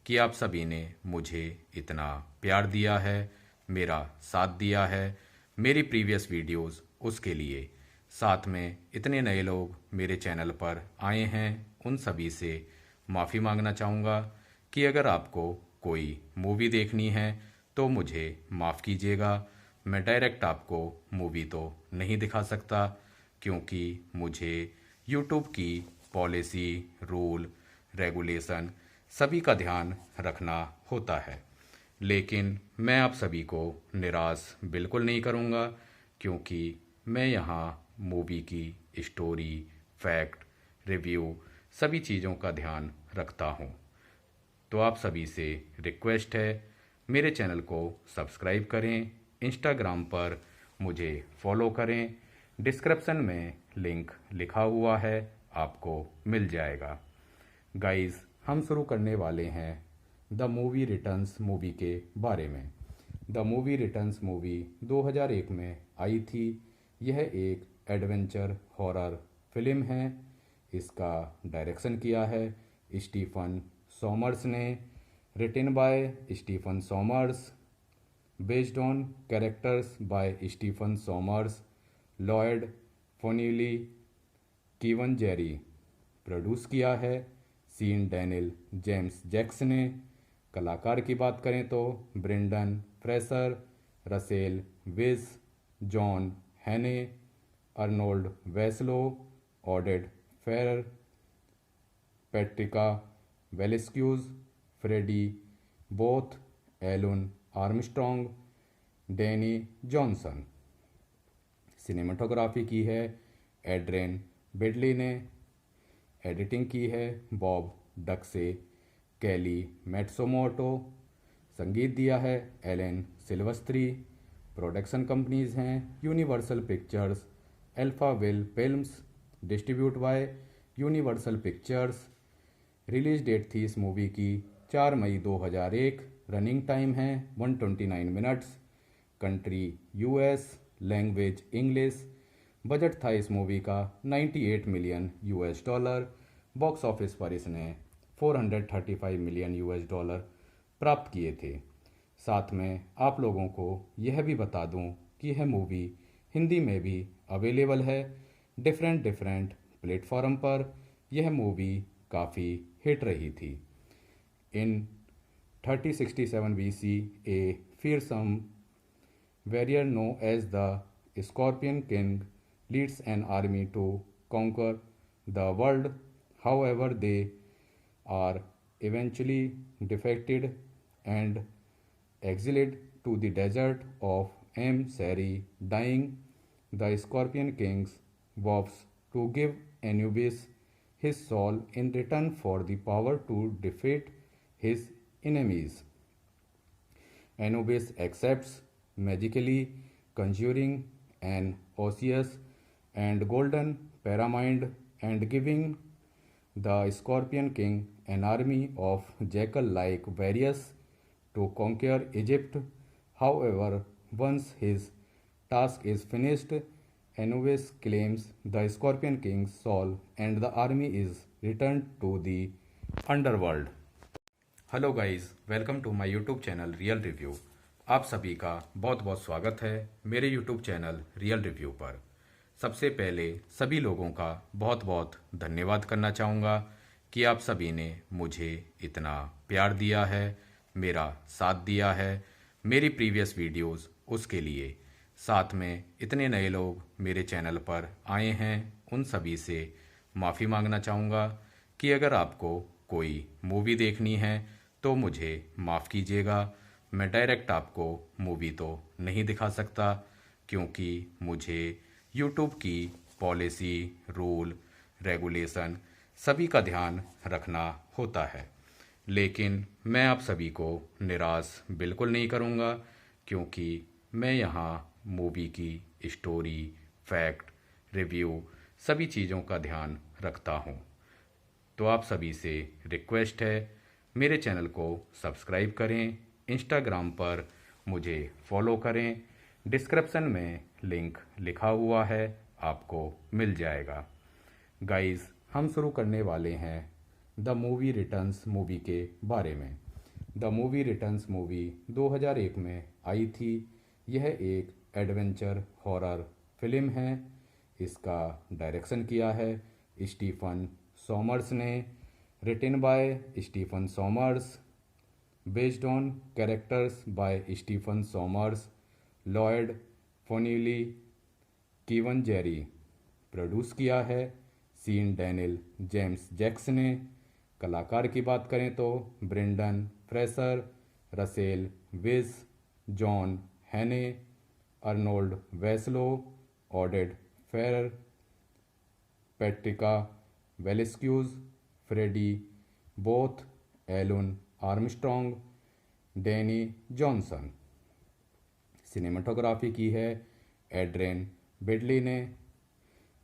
कि आप सभी ने मुझे इतना प्यार दिया है, मेरा साथ दिया है मेरी प्रीवियस वीडियोस उसके लिए। साथ में इतने नए लोग मेरे चैनल पर आए हैं, उन सभी से माफ़ी मांगना चाहूँगा कि अगर आपको कोई मूवी देखनी है तो मुझे माफ़ कीजिएगा। मैं डायरेक्ट आपको मूवी तो नहीं दिखा सकता, क्योंकि मुझे यूट्यूब की पॉलिसी, रूल, रेगुलेशन सभी का ध्यान रखना होता है। लेकिन मैं आप सभी को निराश बिल्कुल नहीं करूँगा, क्योंकि मैं यहाँ मूवी की स्टोरी, फैक्ट, रिव्यू सभी चीज़ों का ध्यान रखता हूँ। तो आप सभी से रिक्वेस्ट है, मेरे चैनल को सब्सक्राइब करें, इंस्टाग्राम पर मुझे फॉलो करें। डिस्क्रिप्शन में लिंक लिखा हुआ है, आपको मिल जाएगा। गाइस, हम शुरू करने वाले हैं द मूवी रिटर्न्स मूवी के बारे में। द मूवी रिटर्न्स मूवी 2001 में आई थी। यह एक एडवेंचर हॉरर फिल्म है। इसका डायरेक्शन किया है स्टीफन सॉमर्स ने। Written by Stephen Sommers, based on characters by Stephen Sommers, Lloyd Fonvielle, Kevin Jarre. Produce किया है सीन डैनियल जेम्स जैक्स ने। कलाकार की बात करें तो Brendan Fraser, Rachel Weisz, John Hannah, Arnold Vosloo, Oded Fehr, Patricia Velasquez, Freddie Boath, Alun Armstrong, Danny Johnson. Cinematography की है एड्रेन बेडली ने। एडिटिंग की है बॉब डक्से, कैली मैट्सोमोटो। संगीत दिया है एलेन सिल्वस्त्री। प्रोडक्शन कंपनीज हैं Universal Pictures, Alphaville films. Distribute by Universal Pictures. Release date थी इस मूवी की 4 मई 2001। रनिंग टाइम है 129 minutes. Country US, language English. Budget था इस मूवी का 98 million US dollar. Box office पर इसने 435 मिलियन यूएस डॉलर प्राप्त किए थे। साथ में आप लोगों को यह भी बता दूं कि यह मूवी हिंदी में भी अवेलेबल है डिफरेंट प्लेटफॉर्म पर। यह मूवी काफ़ी हिट रही थी। इन 3067 BC, a fearsome warrior known as the Scorpion King leads an army to conquer the world. However, they are eventually defeated and exiled to the desert of Sari. Dying, the Scorpion King vows to give Anubis his soul in return for the power to defeat his enemies. Anubis accepts, magically conjuring an osseous and golden pyramid and giving the Scorpion King an army of jackal-like warriors to conquer Egypt. However, once his task is finished, Anubis claims the Scorpion King's soul and the army is returned to the underworld. Hello guys, welcome to my YouTube channel real review. आप सभी का बहुत बहुत स्वागत है मेरे YouTube channel real review पर। सबसे पहले सभी लोगों का बहुत बहुत धन्यवाद करना चाहूँगा कि आप सभी ने मुझे इतना प्यार दिया है, मेरा साथ दिया है मेरी प्रीवियस वीडियोस उसके लिए। साथ में इतने नए लोग मेरे चैनल पर आए हैं, उन सभी से माफ़ी मांगना चाहूँगा कि अगर आपको कोई मूवी देखनी है तो मुझे माफ़ कीजिएगा। मैं डायरेक्ट आपको मूवी तो नहीं दिखा सकता, क्योंकि मुझे यूट्यूब की पॉलिसी, रूल, रेगुलेशन सभी का ध्यान रखना होता है। लेकिन मैं आप सभी को निराश बिल्कुल नहीं करूँगा, क्योंकि मैं यहाँ मूवी की स्टोरी, फैक्ट, रिव्यू सभी चीज़ों का ध्यान रखता हूँ। तो आप सभी से रिक्वेस्ट है, मेरे चैनल को सब्सक्राइब करें, इंस्टाग्राम पर मुझे फॉलो करें। डिस्क्रिप्शन में लिंक लिखा हुआ है, आपको मिल जाएगा। गाइस, हम शुरू करने वाले हैं द मूवी रिटर्न्स मूवी के बारे में। द मूवी रिटर्न्स मूवी 2001 में आई थी। यह एक एडवेंचर हॉरर फिल्म है। इसका डायरेक्शन किया है स्टीफन सॉमर्स ने, written by Stephen Sommers, based on characters by Stephen Sommers, Lloyd Fonvielle, Kevin Jarre. Produce किया है सीन डैनियल जेम्स जैक्स ने। कलाकार की बात करें तो Brendan Fraser, Rachel Weisz, John Hannah, Arnold Vosloo, Oded Fehr, Patricia Velasquez, Freddie Boath, Alun Armstrong, Danny Johnson. Cinematography की है एड्रेन बेडली ने।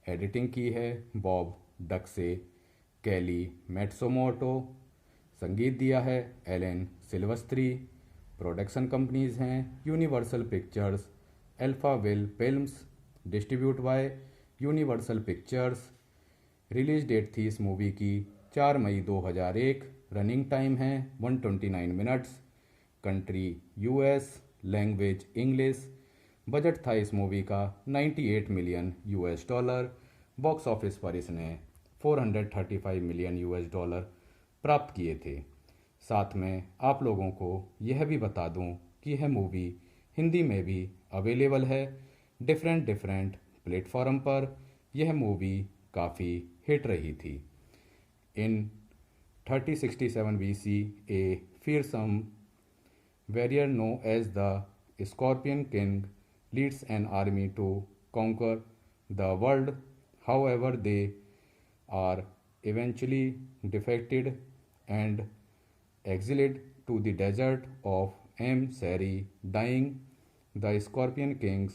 एडिटिंग की है बॉब डक्से, कैली मैट्सोमोटो। संगीत दिया है एलेन सिल्वस्त्री। प्रोडक्शन कंपनीज हैं Universal Pictures, Alphaville films, distribute by Universal Pictures. Release date थी इस मूवी की 4 मई 2001। रनिंग टाइम है 129 minutes. Country US, language English. Budget था इस मूवी का 98 million US dollar. Box office पर इसने 435 मिलियन यूएस डॉलर प्राप्त किए थे। साथ में आप लोगों को यह भी बता दूं कि यह मूवी हिंदी में भी अवेलेबल है डिफरेंट प्लेटफॉर्म पर। यह मूवी काफ़ी हिट रही थी। इन 3067 BC, a fearsome warrior known as the Scorpion King leads an army to conquer the world. However, they are eventually defeated and exiled to the desert of Sari. Dying, the Scorpion King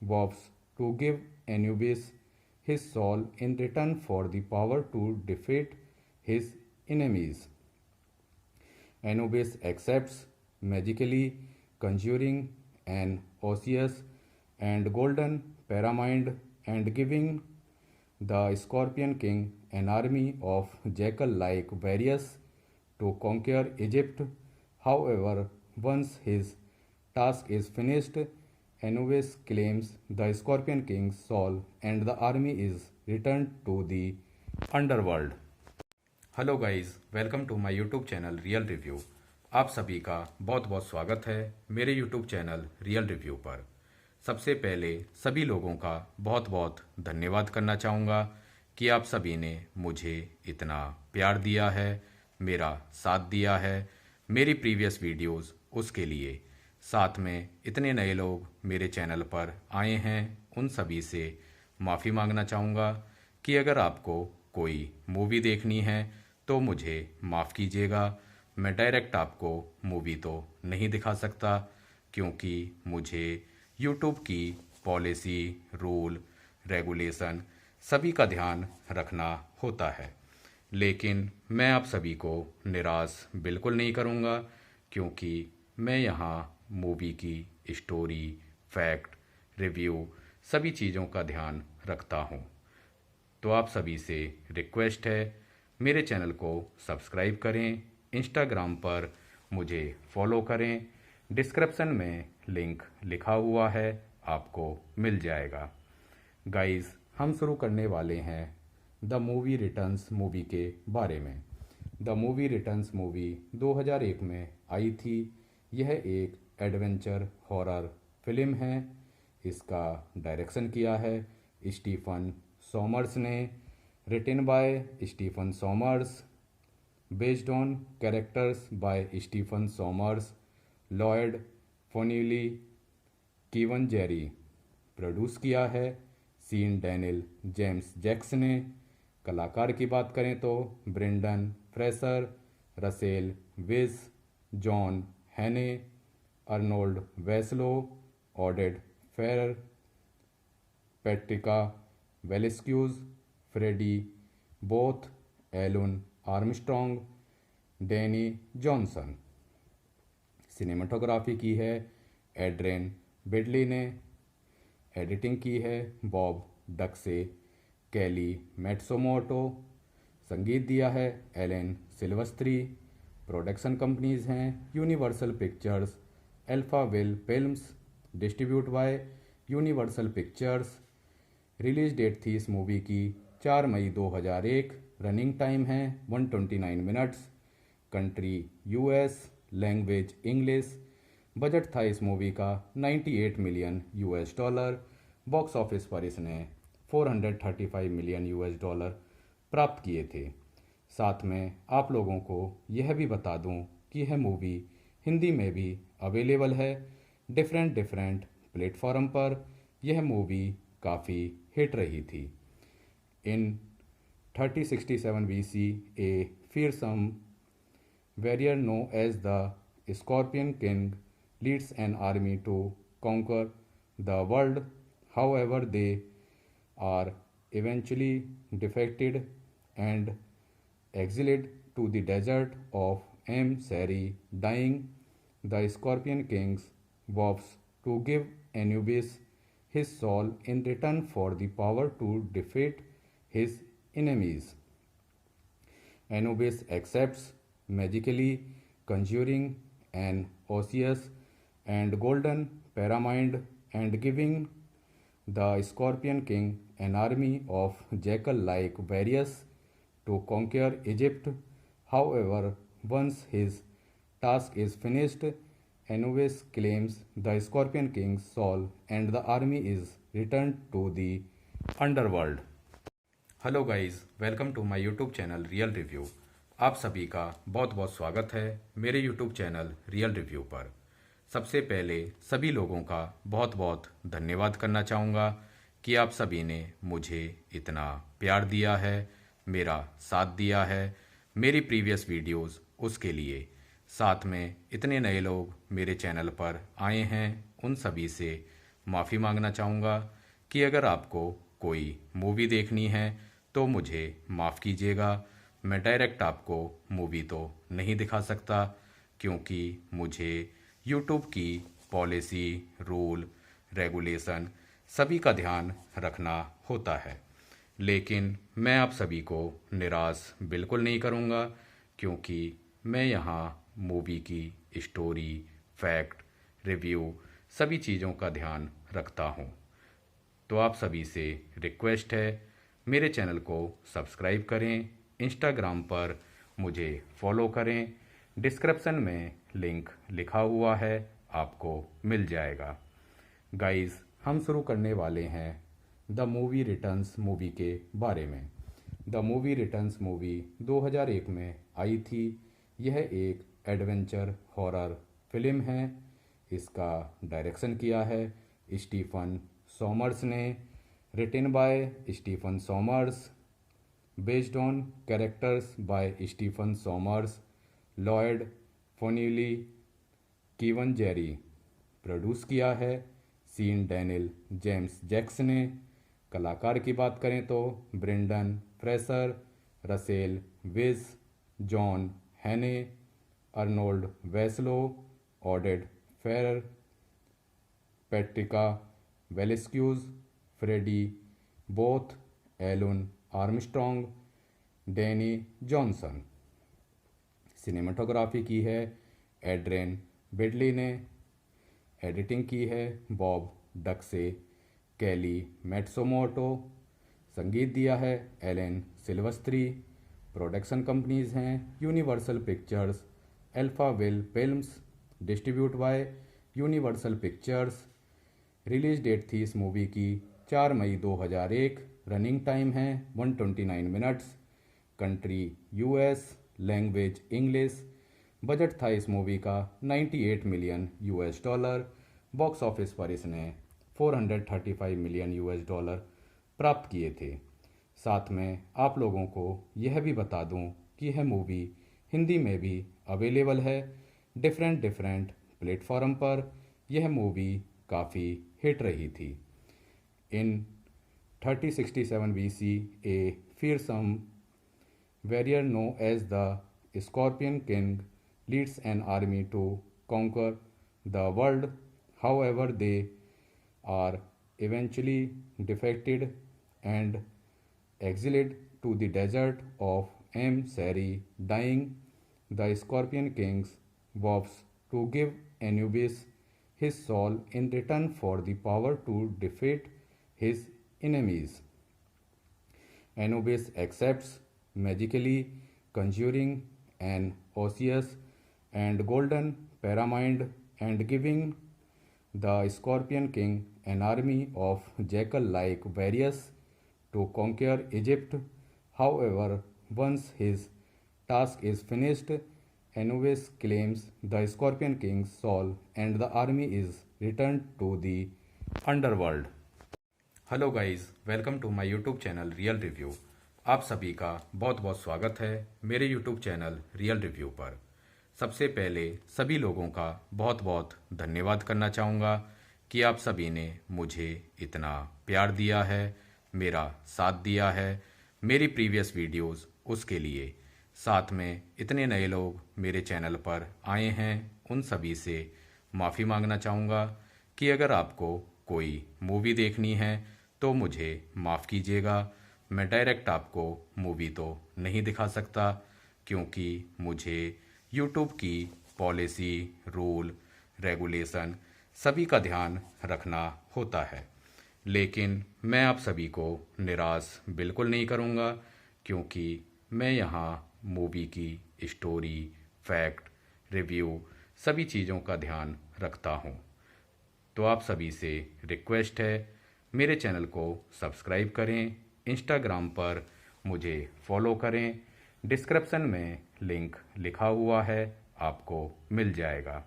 vows to give Anubis his soul in return for the power to defeat his enemies. Anubis accepts, magically conjuring an osseous and golden pyramid and giving the Scorpion King an army of jackal-like warriors to conquer Egypt. However, once his task is finished, Anubis claims the Scorpion King's soul and the army is returned to the underworld. Hello guys, welcome to my YouTube channel real review. आप सभी का बहुत बहुत स्वागत है मेरे YouTube channel real review पर। सबसे पहले सभी लोगों का बहुत बहुत धन्यवाद करना चाहूँगा कि आप सभी ने मुझे इतना प्यार दिया है, मेरा साथ दिया है मेरी प्रीवियस वीडियोस उसके लिए। साथ में इतने नए लोग मेरे चैनल पर आए हैं, उन सभी से माफ़ी मांगना चाहूँगा कि अगर आपको कोई मूवी देखनी है तो मुझे माफ़ कीजिएगा। मैं डायरेक्ट आपको मूवी तो नहीं दिखा सकता क्योंकि मुझे यूट्यूब की पॉलिसी, रूल, रेगुलेशन सभी का ध्यान रखना होता है। लेकिन मैं आप सभी को निराश बिल्कुल नहीं करूँगा क्योंकि मैं यहाँ मूवी की स्टोरी, फैक्ट, रिव्यू सभी चीज़ों का ध्यान रखता हूँ। तो आप सभी से रिक्वेस्ट है, मेरे चैनल को सब्सक्राइब करें, इंस्टाग्राम पर मुझे फॉलो करें। डिस्क्रिप्शन में लिंक लिखा हुआ है, आपको मिल जाएगा। गाइस, हम शुरू करने वाले हैं द मूवी रिटर्न्स मूवी के बारे में। द मूवी रिटर्न्स मूवी 2001 में आई थी। यह एक एडवेंचर हॉरर फिल्म है। इसका डायरेक्शन किया है स्टीफन सॉमर्स ने। Written by Stephen Sommers, based on characters by Stephen Sommers, Lloyd Fonvielle, Kevin Jarre. Produce किया है सीन डैनियल जेम्स जैक्स ने। कलाकार की बात करें तो Brendan Fraser, Rachel Weisz, John Hannah, Arnold Vosloo, Oded Fehr, Patricia Velasquez, Freddie Boath, Alun Armstrong, Danny Johnson. Cinematography की है एड्रेन बेडली ने। एडिटिंग की है बॉब डक्से, कैली मैट्सोमोटो। संगीत दिया है एलेन सिल्वस्त्री। प्रोडक्शन कंपनीज हैं Universal Pictures, Alphaville films, distribute by Universal Pictures. Release date थी इस मूवी की 4 मई 2001। रनिंग टाइम है 129 minutes. Country US, language English. Budget था इस मूवी का 98 million US dollar. Box office पर इसने 435 मिलियन यूएस डॉलर प्राप्त किए थे। साथ में आप लोगों को यह भी बता दूं कि यह मूवी हिंदी में भी अवेलेबल है डिफरेंट डिफरेंट प्लेटफॉर्म पर। यह मूवी काफ़ी हिट रही थी। इन 3067 BC, a fearsome warrior known as the Scorpion King leads an army to conquer the world. However, they are eventually defeated and exiled to the desert of Sari. Dying, the Scorpion King vows to give Anubis his soul in return for the power to defeat his enemies. Anubis accepts, magically conjuring an osseous and golden pyramid and giving the Scorpion King an army of jackal like warriors to conquer Egypt. However, once his task is finished, Anubis claims the Scorpion King's soul and the army is returned to the underworld. Hello guys, welcome to my YouTube channel real review. आप सभी का बहुत बहुत स्वागत है मेरे YouTube channel real review पर। सबसे पहले सभी लोगों का बहुत बहुत धन्यवाद करना चाहूँगा कि आप सभी ने मुझे इतना प्यार दिया है, मेरा साथ दिया है मेरी प्रीवियस वीडियोस उसके लिए। साथ में इतने नए लोग मेरे चैनल पर आए हैं, उन सभी से माफ़ी मांगना चाहूँगा कि अगर आपको कोई मूवी देखनी है तो मुझे माफ़ कीजिएगा। मैं डायरेक्ट आपको मूवी तो नहीं दिखा सकता क्योंकि मुझे यूट्यूब की पॉलिसी, रूल, रेगुलेशन सभी का ध्यान रखना होता है। लेकिन मैं आप सभी को निराश बिल्कुल नहीं करूँगा क्योंकि मैं यहाँ मूवी की स्टोरी, फैक्ट, रिव्यू सभी चीज़ों का ध्यान रखता हूँ। तो आप सभी से रिक्वेस्ट है, मेरे चैनल को सब्सक्राइब करें, इंस्टाग्राम पर मुझे फॉलो करें। डिस्क्रिप्शन में लिंक लिखा हुआ है, आपको मिल जाएगा। गाइस, हम शुरू करने वाले हैं द मूवी रिटर्न्स मूवी के बारे में। द मूवी रिटर्न्स मूवी 2001 में आई थी। यह एक एडवेंचर हॉरर फिल्म है। इसका डायरेक्शन किया है स्टीफन सॉमर्स ने। Written by Stephen Sommers, based on characters by Stephen Sommers, Lloyd Fonvielle, Kevin Jarre. Produce किया है सीन डैनियल जेम्स जैक्स ने। कलाकार की बात करें तो Brendan Fraser, Rachel Weisz, John Hannah, Arnold Vosloo, Oded Fehr, Patricia Velasquez, Freddie Boath, Alun Armstrong, Danny Johnson. Cinematography की है एड्रेन बिडली ने। एडिटिंग की है बॉब डक्से, कैली मैट्सोमोटो। संगीत दिया है एलेन सिल्वस्त्री। प्रोडक्शन कंपनीज हैं Universal Pictures, Alphaville films. Distribute by Universal Pictures. Release date थी इस मूवी की 4 मई 2001। रनिंग टाइम है 129 minutes. Country US, language English. Budget था इस मूवी का 98 million US dollar. Box office पर इसने 435 मिलियन यूएस डॉलर प्राप्त किए थे। साथ में आप लोगों को यह भी बता दूं कि यह मूवी हिंदी में भी अवेलेबल है डिफरेंट डिफरेंट प्लेटफॉर्म पर। यह मूवी काफ़ी हिट रही थी। इन 3067 BC, a fearsome warrior known as the Scorpion King leads an army to conquer the world. However, they are eventually defeated and exiled to the desert of Sari. Dying, the Scorpion King vows to give Anubis his soul in return for the power to defeat his enemies. Anubis accepts, magically conjuring an osseous and golden pyramid and giving the Scorpion King an army of jackal-like warriors to conquer Egypt. However, once his task is finished, Anubis claims the Scorpion King's soul and the army is returned to the underworld. Hello guys, welcome to my YouTube channel real review. आप सभी का बहुत बहुत स्वागत है मेरे YouTube channel real review पर। सबसे पहले सभी लोगों का बहुत बहुत धन्यवाद करना चाहूँगा कि आप सभी ने मुझे इतना प्यार दिया है, मेरा साथ दिया है मेरी प्रीवियस वीडियोस उसके लिए। साथ में इतने नए लोग मेरे चैनल पर आए हैं, उन सभी से माफ़ी मांगना चाहूँगा कि अगर आपको कोई मूवी देखनी है तो मुझे माफ़ कीजिएगा। मैं डायरेक्ट आपको मूवी तो नहीं दिखा सकता क्योंकि मुझे यूट्यूब की पॉलिसी, रूल, रेगुलेशन सभी का ध्यान रखना होता है। लेकिन मैं आप सभी को निराश बिल्कुल नहीं करूँगा क्योंकि मैं यहाँ मूवी की स्टोरी, फैक्ट, रिव्यू सभी चीज़ों का ध्यान रखता हूँ। तो आप सभी से रिक्वेस्ट है, मेरे चैनल को सब्सक्राइब करें, इंस्टाग्राम पर मुझे फॉलो करें, डिस्क्रिप्शन में लिंक लिखा हुआ है, आपको मिल जाएगा।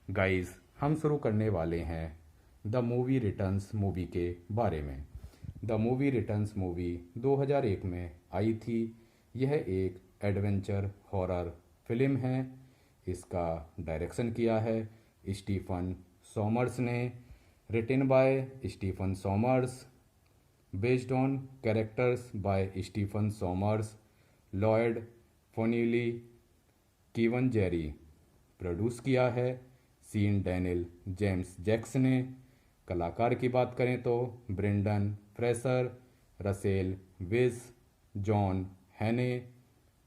गाइस, हम शुरू करने वाले हैं द मूवी रिटर्न्स मूवी के बारे में। द मूवी रिटर्न्स मूवी 2001 में आई थी। यह एक एडवेंचर हॉरर फिल्म है। इसका डायरेक्शन किया है स्टीफन सॉमर्स ने। Written by Stephen Sommers, based on characters by Stephen Sommers, Lloyd Fonvielle, Kevin Jarre. Produce किया है सीन डैनियल जेम्स जैक्स ने। कलाकार की बात करें तो Brendan Fraser, Rachel Weisz, John Hannah,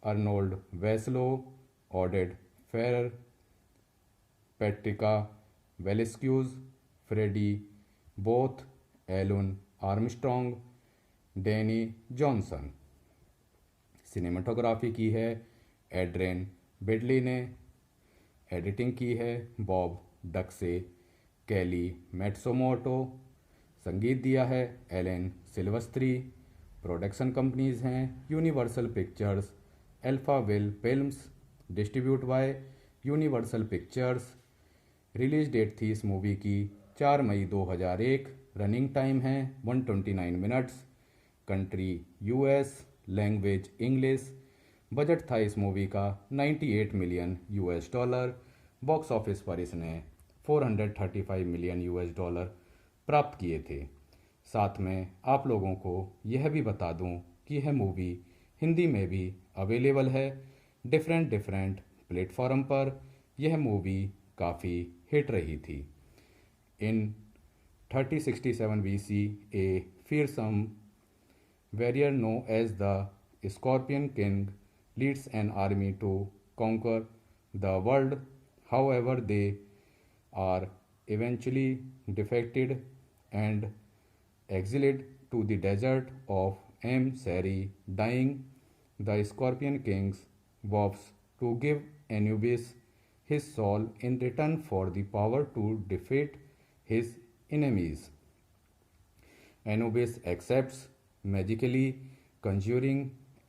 Arnold Vosloo, Oded Fehr, Patricia Velasquez, Freddie Boath, Alun Armstrong, Danny Johnson. Cinematography की है एड्रेन बेडली ने। एडिटिंग की है बॉब डक्से, कैली मैट्सोमोटो। संगीत दिया है एलेन सिल्वस्त्री। प्रोडक्शन कंपनीज हैं Universal Pictures, Alphaville films, distribute by Universal Pictures. Release date थी इस मूवी की 4 मई 2001। रनिंग टाइम है 129 minutes. Country US, language English. Budget था इस मूवी का 98 million US dollar. Box office पर इसने 435 मिलियन यूएस डॉलर प्राप्त किए थे। साथ में आप लोगों को यह भी बता दूं कि यह मूवी हिंदी में भी अवेलेबल है डिफरेंट प्लेटफॉर्म पर। यह मूवी काफ़ी हिट रही थी। इन 3067 BC, a fearsome warrior known as the Scorpion King leads an army to conquer the world. However, they are eventually defeated and exiled to the desert of Sari. Dying, the Scorpion King vows to give Anubis his soul in return for the power to defeat his enemies. Anubis accepts, magically conjuring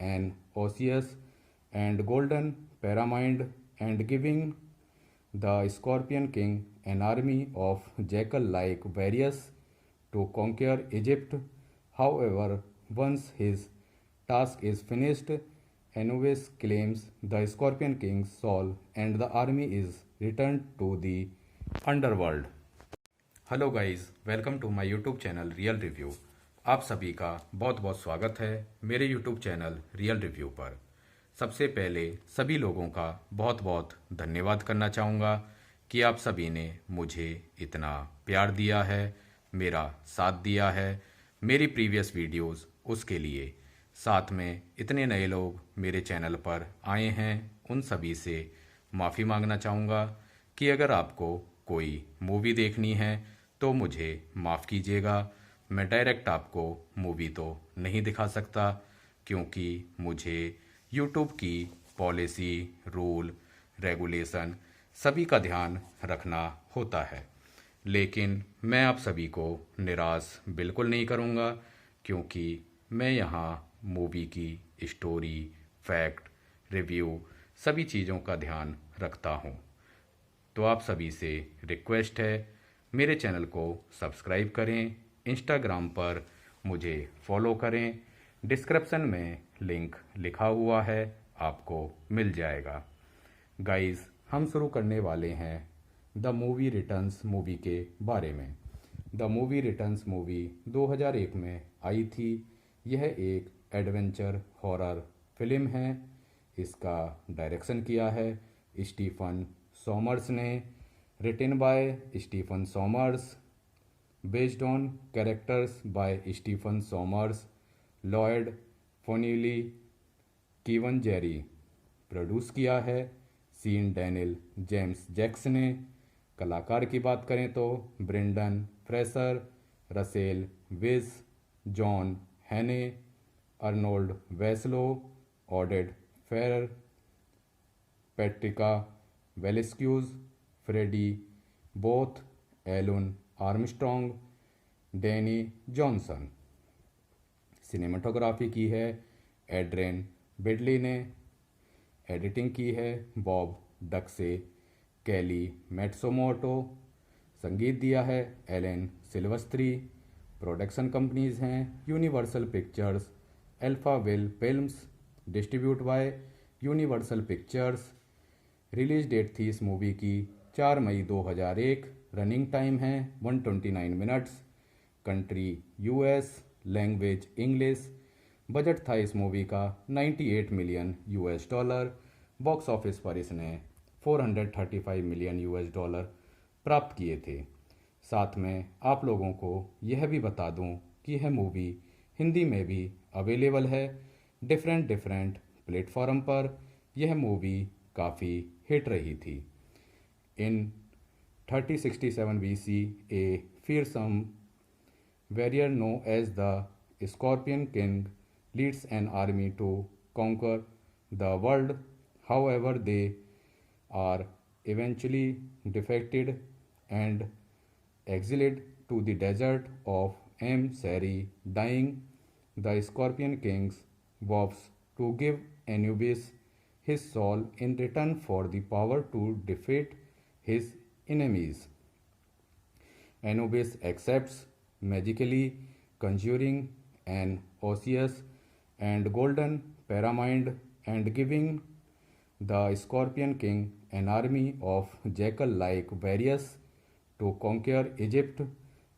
an osseous and golden pyramid and giving the Scorpion King an army of jackal-like warriors to conquer Egypt. However, once his task is finished, Anubis claims the Scorpion King's soul and the army is returned to the underworld. Hello guys, welcome to my YouTube channel real review. आप सभी का बहुत बहुत स्वागत है मेरे YouTube channel real review पर। सबसे पहले सभी लोगों का बहुत बहुत धन्यवाद करना चाहूँगा कि आप सभी ने मुझे इतना प्यार दिया है, मेरा साथ दिया है मेरी प्रीवियस वीडियोस उसके लिए। साथ में इतने नए लोग मेरे चैनल पर आए हैं, उन सभी से माफ़ी मांगना चाहूँगा कि अगर आपको कोई मूवी देखनी है तो मुझे माफ़ कीजिएगा। मैं डायरेक्ट आपको मूवी तो नहीं दिखा सकता क्योंकि मुझे यूट्यूब की पॉलिसी, रूल, रेगुलेशन सभी का ध्यान रखना होता है। लेकिन मैं आप सभी को निराश बिल्कुल नहीं करूँगा, क्योंकि मैं यहाँ मूवी की स्टोरी, फैक्ट, रिव्यू सभी चीज़ों का ध्यान रखता हूँ। तो आप सभी से रिक्वेस्ट है, मेरे चैनल को सब्सक्राइब करें, इंस्टाग्राम पर मुझे फॉलो करें, डिस्क्रिप्शन में लिंक लिखा हुआ है, आपको मिल जाएगा। गाइस, हम शुरू करने वाले हैं द मूवी रिटर्न्स मूवी के बारे में। द मूवी रिटर्न्स मूवी 2001 में आई थी। यह एक एडवेंचर हॉरर फिल्म है। इसका डायरेक्शन किया है स्टीफन सॉमर्स ने। Written by Stephen Sommers, based on characters by Stephen Sommers, Lloyd Fonvielle, Kevin Jarre. Produce किया है सीन डैनियल जेम्स जैक्स ने। कलाकार की बात करें तो Brendan Fraser, Rachel Weisz, John Hannah, Arnold Vosloo, Oded Fehr, Patricia Velasquez, Freddie Boath, Alun Armstrong, Danny Johnson. Cinematography की है एड्रेन बिडली ने। एडिटिंग की है बॉब डक्से, कैली मैट्सोमोटो। संगीत दिया है एलेन सिल्वस्त्री। प्रोडक्शन कंपनीज हैं Universal Pictures, Alphaville films. Distribute by Universal Pictures. Release date थी इस मूवी की 4 मई 2001। रनिंग टाइम है 129 minutes. Country US, language English. Budget था इस मूवी का 98 million US dollar. Box office पर इसने 435 मिलियन यूएस डॉलर प्राप्त किए थे। साथ में आप लोगों को यह भी बता दूं कि यह मूवी हिंदी में भी अवेलेबल है डिफरेंट प्लेटफॉर्म पर। यह मूवी काफ़ी हिट रही थी। इन 3067 BC, a fearsome warrior known as the Scorpion King leads an army to conquer the world. However, they are eventually defeated and exiled to the desert of Sari. Dying, the Scorpion King vows to give Anubis his soul in return for the power to defeat his enemies. Anubis accepts, magically conjuring an osseous and golden pyramid and giving the Scorpion King an army of jackal-like warriors to conquer Egypt.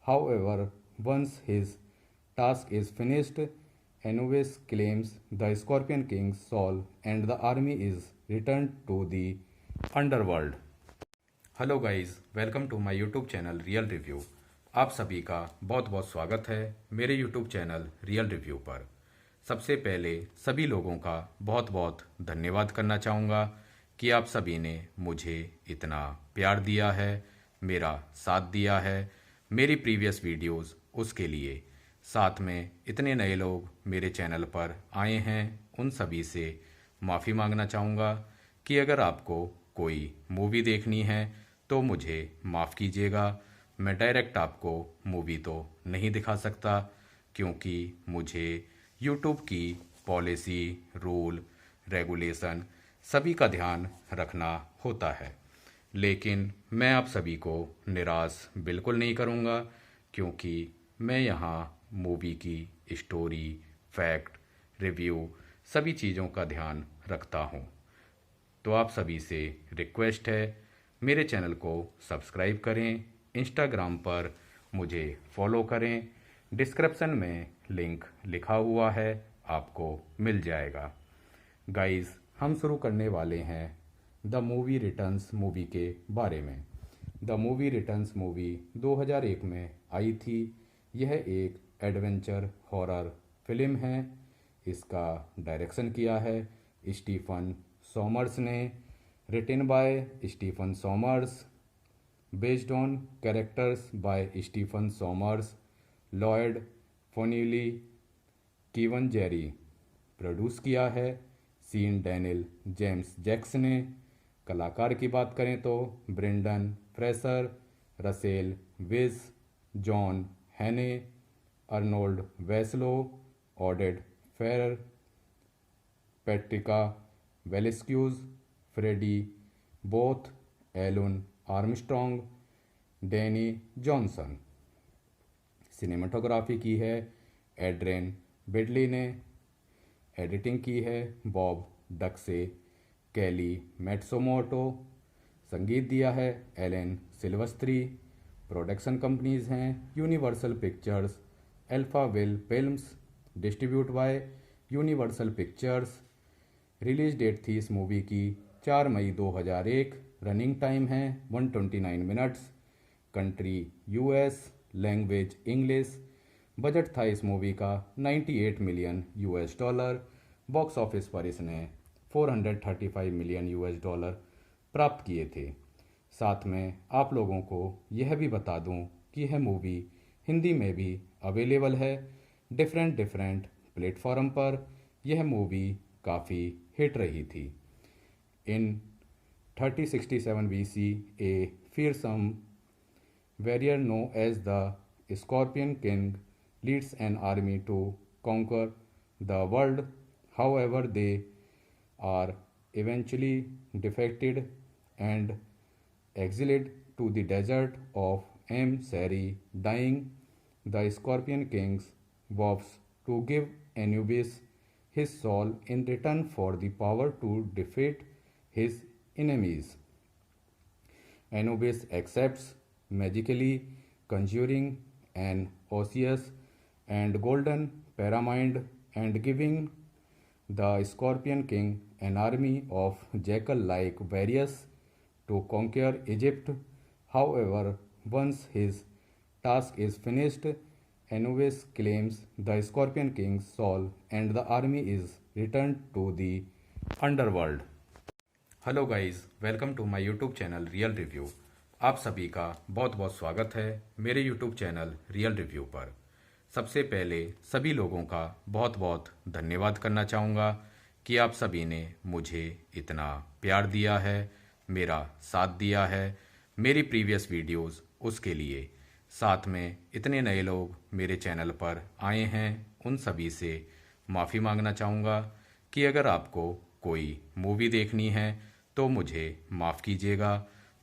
However, once his task is finished, Anubis claims the Scorpion King's soul and the army is returned to the underworld. Hello guys, welcome to my YouTube channel real review. आप सभी का बहुत बहुत स्वागत है मेरे YouTube channel real review पर। सबसे पहले सभी लोगों का बहुत बहुत धन्यवाद करना चाहूँगा कि आप सभी ने मुझे इतना प्यार दिया है, मेरा साथ दिया है मेरी प्रीवियस वीडियोस उसके लिए। साथ में इतने नए लोग मेरे चैनल पर आए हैं, उन सभी से माफ़ी मांगना चाहूँगा कि अगर आपको कोई मूवी देखनी है तो मुझे माफ़ कीजिएगा। मैं डायरेक्ट आपको मूवी तो नहीं दिखा सकता, क्योंकि मुझे यूट्यूब की पॉलिसी, रूल, रेगुलेशन सभी का ध्यान रखना होता है। लेकिन मैं आप सभी को निराश बिल्कुल नहीं करूँगा, क्योंकि मैं यहाँ मूवी की स्टोरी, फैक्ट, रिव्यू सभी चीज़ों का ध्यान रखता हूँ। तो आप सभी से रिक्वेस्ट है, मेरे चैनल को सब्सक्राइब करें, इंस्टाग्राम पर मुझे फॉलो करें, डिस्क्रिप्शन में लिंक लिखा हुआ है, आपको मिल जाएगा। गाइस, हम शुरू करने वाले हैं द मूवी रिटर्न्स मूवी के बारे में। द मूवी रिटर्न्स मूवी 2001 में आई थी। यह एक एडवेंचर हॉरर फिल्म है। इसका डायरेक्शन किया है स्टीफन सॉमर्स ने। Written by Stephen Sommers, based on characters by Stephen Sommers, Lloyd Fonvielle, Kevin Jarre. Produce किया है सीन डैनियल जेम्स जैक्स ने। कलाकार की बात करें तो Brendan Fraser, Rachel Weisz, John Hannah, Arnold Vosloo, Oded Fehr, Patricia Velasquez, Freddie Boath, Alun Armstrong, Danny Johnson. Cinematography की है एड्रेन बिडली ने। एडिटिंग की है बॉब डक्से, कैली मैट्सोमोटो। संगीत दिया है एलेन सिल्वस्त्री। प्रोडक्शन कंपनीज हैं Universal Pictures, Alphaville films, distribute by Universal Pictures. Release date थी इस मूवी की 4 मई 2001। रनिंग टाइम है 129 minutes. Country US, language English. Budget था इस मूवी का 98 million US dollar. Box office पर इसने 435 मिलियन यूएस डॉलर प्राप्त किए थे। साथ में आप लोगों को यह भी बता दूं कि यह मूवी हिंदी में भी अवेलेबल है डिफरेंट प्लेटफॉर्म पर। यह मूवी काफ़ी हिट रही थी। इन 3067 BC, a fearsome warrior known as the Scorpion King leads an army to conquer the world. However, they are eventually defeated and exiled to the desert of Sari. Dying, the Scorpion King vows to give Anubis his soul in return for the power to defeat his enemies. Anubis accepts, magically conjuring an osseous and golden pyramid and giving the Scorpion King an army of jackal-like warriors to conquer Egypt. However, once his task is finished, Anubis claims the Scorpion King's soul and the army is returned to the underworld. Hello guys, welcome to my YouTube channel real review. आप सभी का बहुत बहुत स्वागत है मेरे YouTube channel real review पर। सबसे पहले सभी लोगों का बहुत बहुत धन्यवाद करना चाहूँगा कि आप सभी ने मुझे इतना प्यार दिया है, मेरा साथ दिया है मेरी प्रीवियस वीडियोस उसके लिए। साथ में इतने नए लोग मेरे चैनल पर आए हैं, उन सभी से माफ़ी मांगना चाहूँगा कि अगर आपको कोई मूवी देखनी है तो मुझे माफ़ कीजिएगा।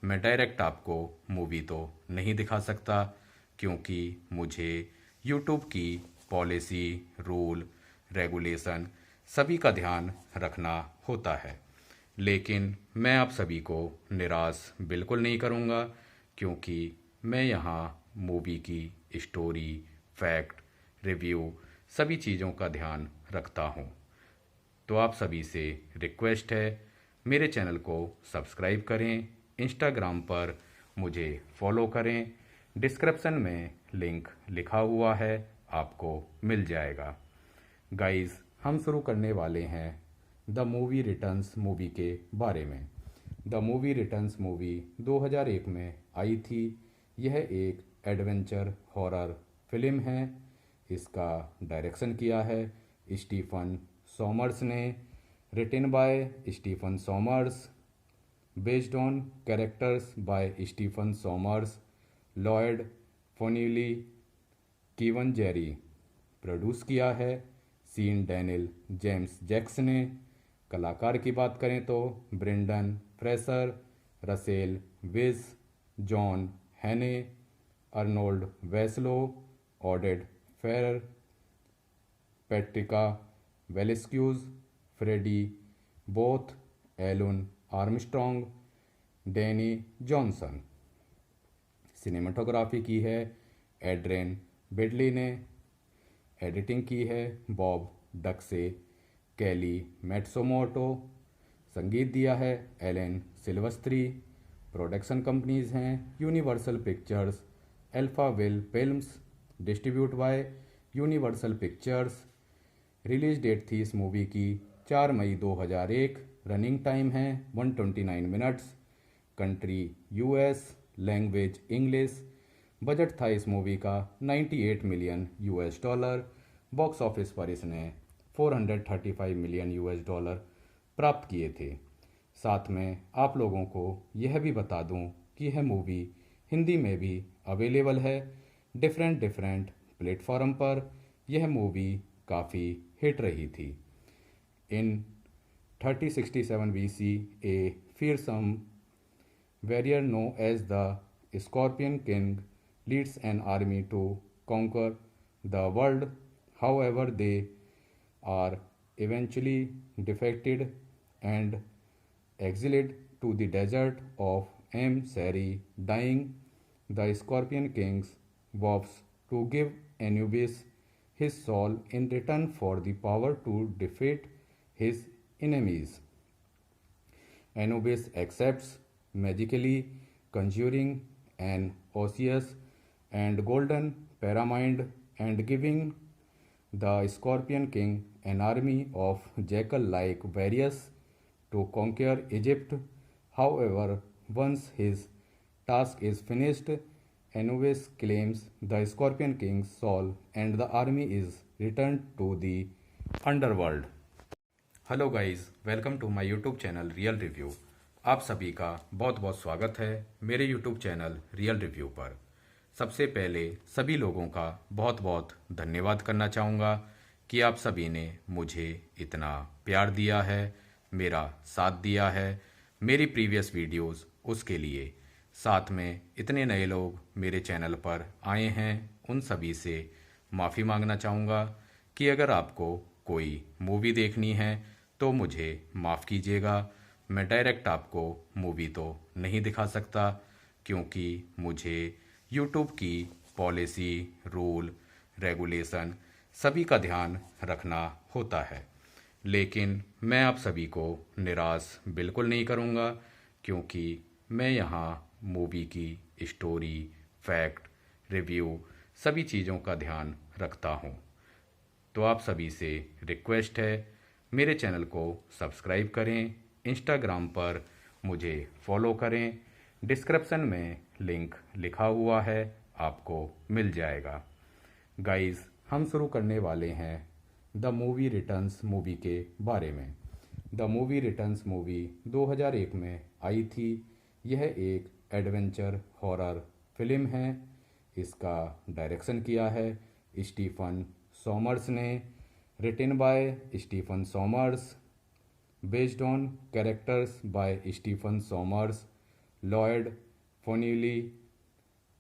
मैं डायरेक्ट आपको मूवी तो नहीं दिखा सकता क्योंकि मुझे यूट्यूब की पॉलिसी, रूल, रेगुलेशन सभी का ध्यान रखना होता है। लेकिन मैं आप सभी को निराश बिल्कुल नहीं करूँगा क्योंकि मैं यहाँ मूवी की स्टोरी, फैक्ट, रिव्यू सभी चीज़ों का ध्यान रखता हूँ। तो आप सभी से रिक्वेस्ट है, मेरे चैनल को सब्सक्राइब करें, इंस्टाग्राम पर मुझे फॉलो करें। डिस्क्रिप्शन में लिंक लिखा हुआ है, आपको मिल जाएगा। गाइस, हम शुरू करने वाले हैं द मूवी रिटर्न्स मूवी के बारे में। द मूवी रिटर्न्स मूवी 2001 में आई थी। यह एक एडवेंचर हॉरर फिल्म है। इसका डायरेक्शन किया है स्टीफन सॉमर्स ने। Written by Stephen Sommers, based on characters by Stephen Sommers, Lloyd Fonvielle, Kevin Jarre. Produce किया है सीन डैनियल जेम्स जैक्स ने। कलाकार की बात करें तो Brendan Fraser, Rachel Weisz, John Hannah, Arnold Vosloo, Oded Fehr, Patricia Velasquez, Freddie Boath, Alun Armstrong, Danny Johnson. Cinematography की है एड्रेन बिडली ने। एडिटिंग की है बॉब डक्से, कैली मैट्सोमोटो। संगीत दिया है एलेन सिल्वस्त्री। प्रोडक्शन कंपनीज हैं Universal Pictures, Alphaville films, distribute by Universal Pictures. Release date थी इस मूवी की 4 मई 2001। रनिंग टाइम है 129 minutes. Country US, language English. Budget था इस मूवी का 98 million US dollar. Box office पर इसने 435 मिलियन US डॉलर प्राप्त किए थे। साथ में आप लोगों को यह भी बता दूं कि यह मूवी हिंदी में भी अवेलेबल है डिफरेंट डिफरेंट प्लेटफॉर्म पर। यह मूवी काफ़ी हिट रही थी। इन 3067 BC, a fearsome warrior known as the Scorpion King leads an army to conquer the world. However, they are eventually defeated and exiled to the desert of Sari. Dying, the Scorpion King vows to give Anubis his soul in return for the power to defeat his enemies. Anubis accepts, magically conjuring an osseous and golden pyramid and giving the Scorpion King an army of jackal like warriors to conquer Egypt. However, once his task is finished, Anubis claims the Scorpion King's soul and the army is returned to the underworld. Hello guys, welcome to my YouTube channel real review. आप सभी का बहुत बहुत स्वागत है मेरे YouTube channel real review पर। सबसे पहले सभी लोगों का बहुत बहुत धन्यवाद करना चाहूँगा कि आप सभी ने मुझे इतना प्यार दिया है, मेरा साथ दिया है मेरी प्रीवियस वीडियोस उसके लिए। साथ में इतने नए लोग मेरे चैनल पर आए हैं, उन सभी से माफ़ी मांगना चाहूँगा कि अगर आपको कोई मूवी देखनी है तो मुझे माफ़ कीजिएगा। मैं डायरेक्ट आपको मूवी तो नहीं दिखा सकता क्योंकि मुझे यूट्यूब की पॉलिसी, रूल, रेगुलेशन सभी का ध्यान रखना होता है। लेकिन मैं आप सभी को निराश बिल्कुल नहीं करूँगा क्योंकि मैं यहाँ मूवी की स्टोरी, फैक्ट, रिव्यू सभी चीज़ों का ध्यान रखता हूँ। तो आप सभी से रिक्वेस्ट है, मेरे चैनल को सब्सक्राइब करें, इंस्टाग्राम पर मुझे फॉलो करें, डिस्क्रिप्शन में लिंक लिखा हुआ है, आपको मिल जाएगा। गाइस, हम शुरू करने वाले हैं द मूवी रिटर्न्स मूवी के बारे में। द मूवी रिटर्न्स मूवी 2001 में आई थी। यह एक एडवेंचर हॉरर फिल्म है। इसका डायरेक्शन किया है स्टीफन सोमर्स ने। Written by Stephen Sommers, based on characters by Stephen Sommers, Lloyd Fonvielle,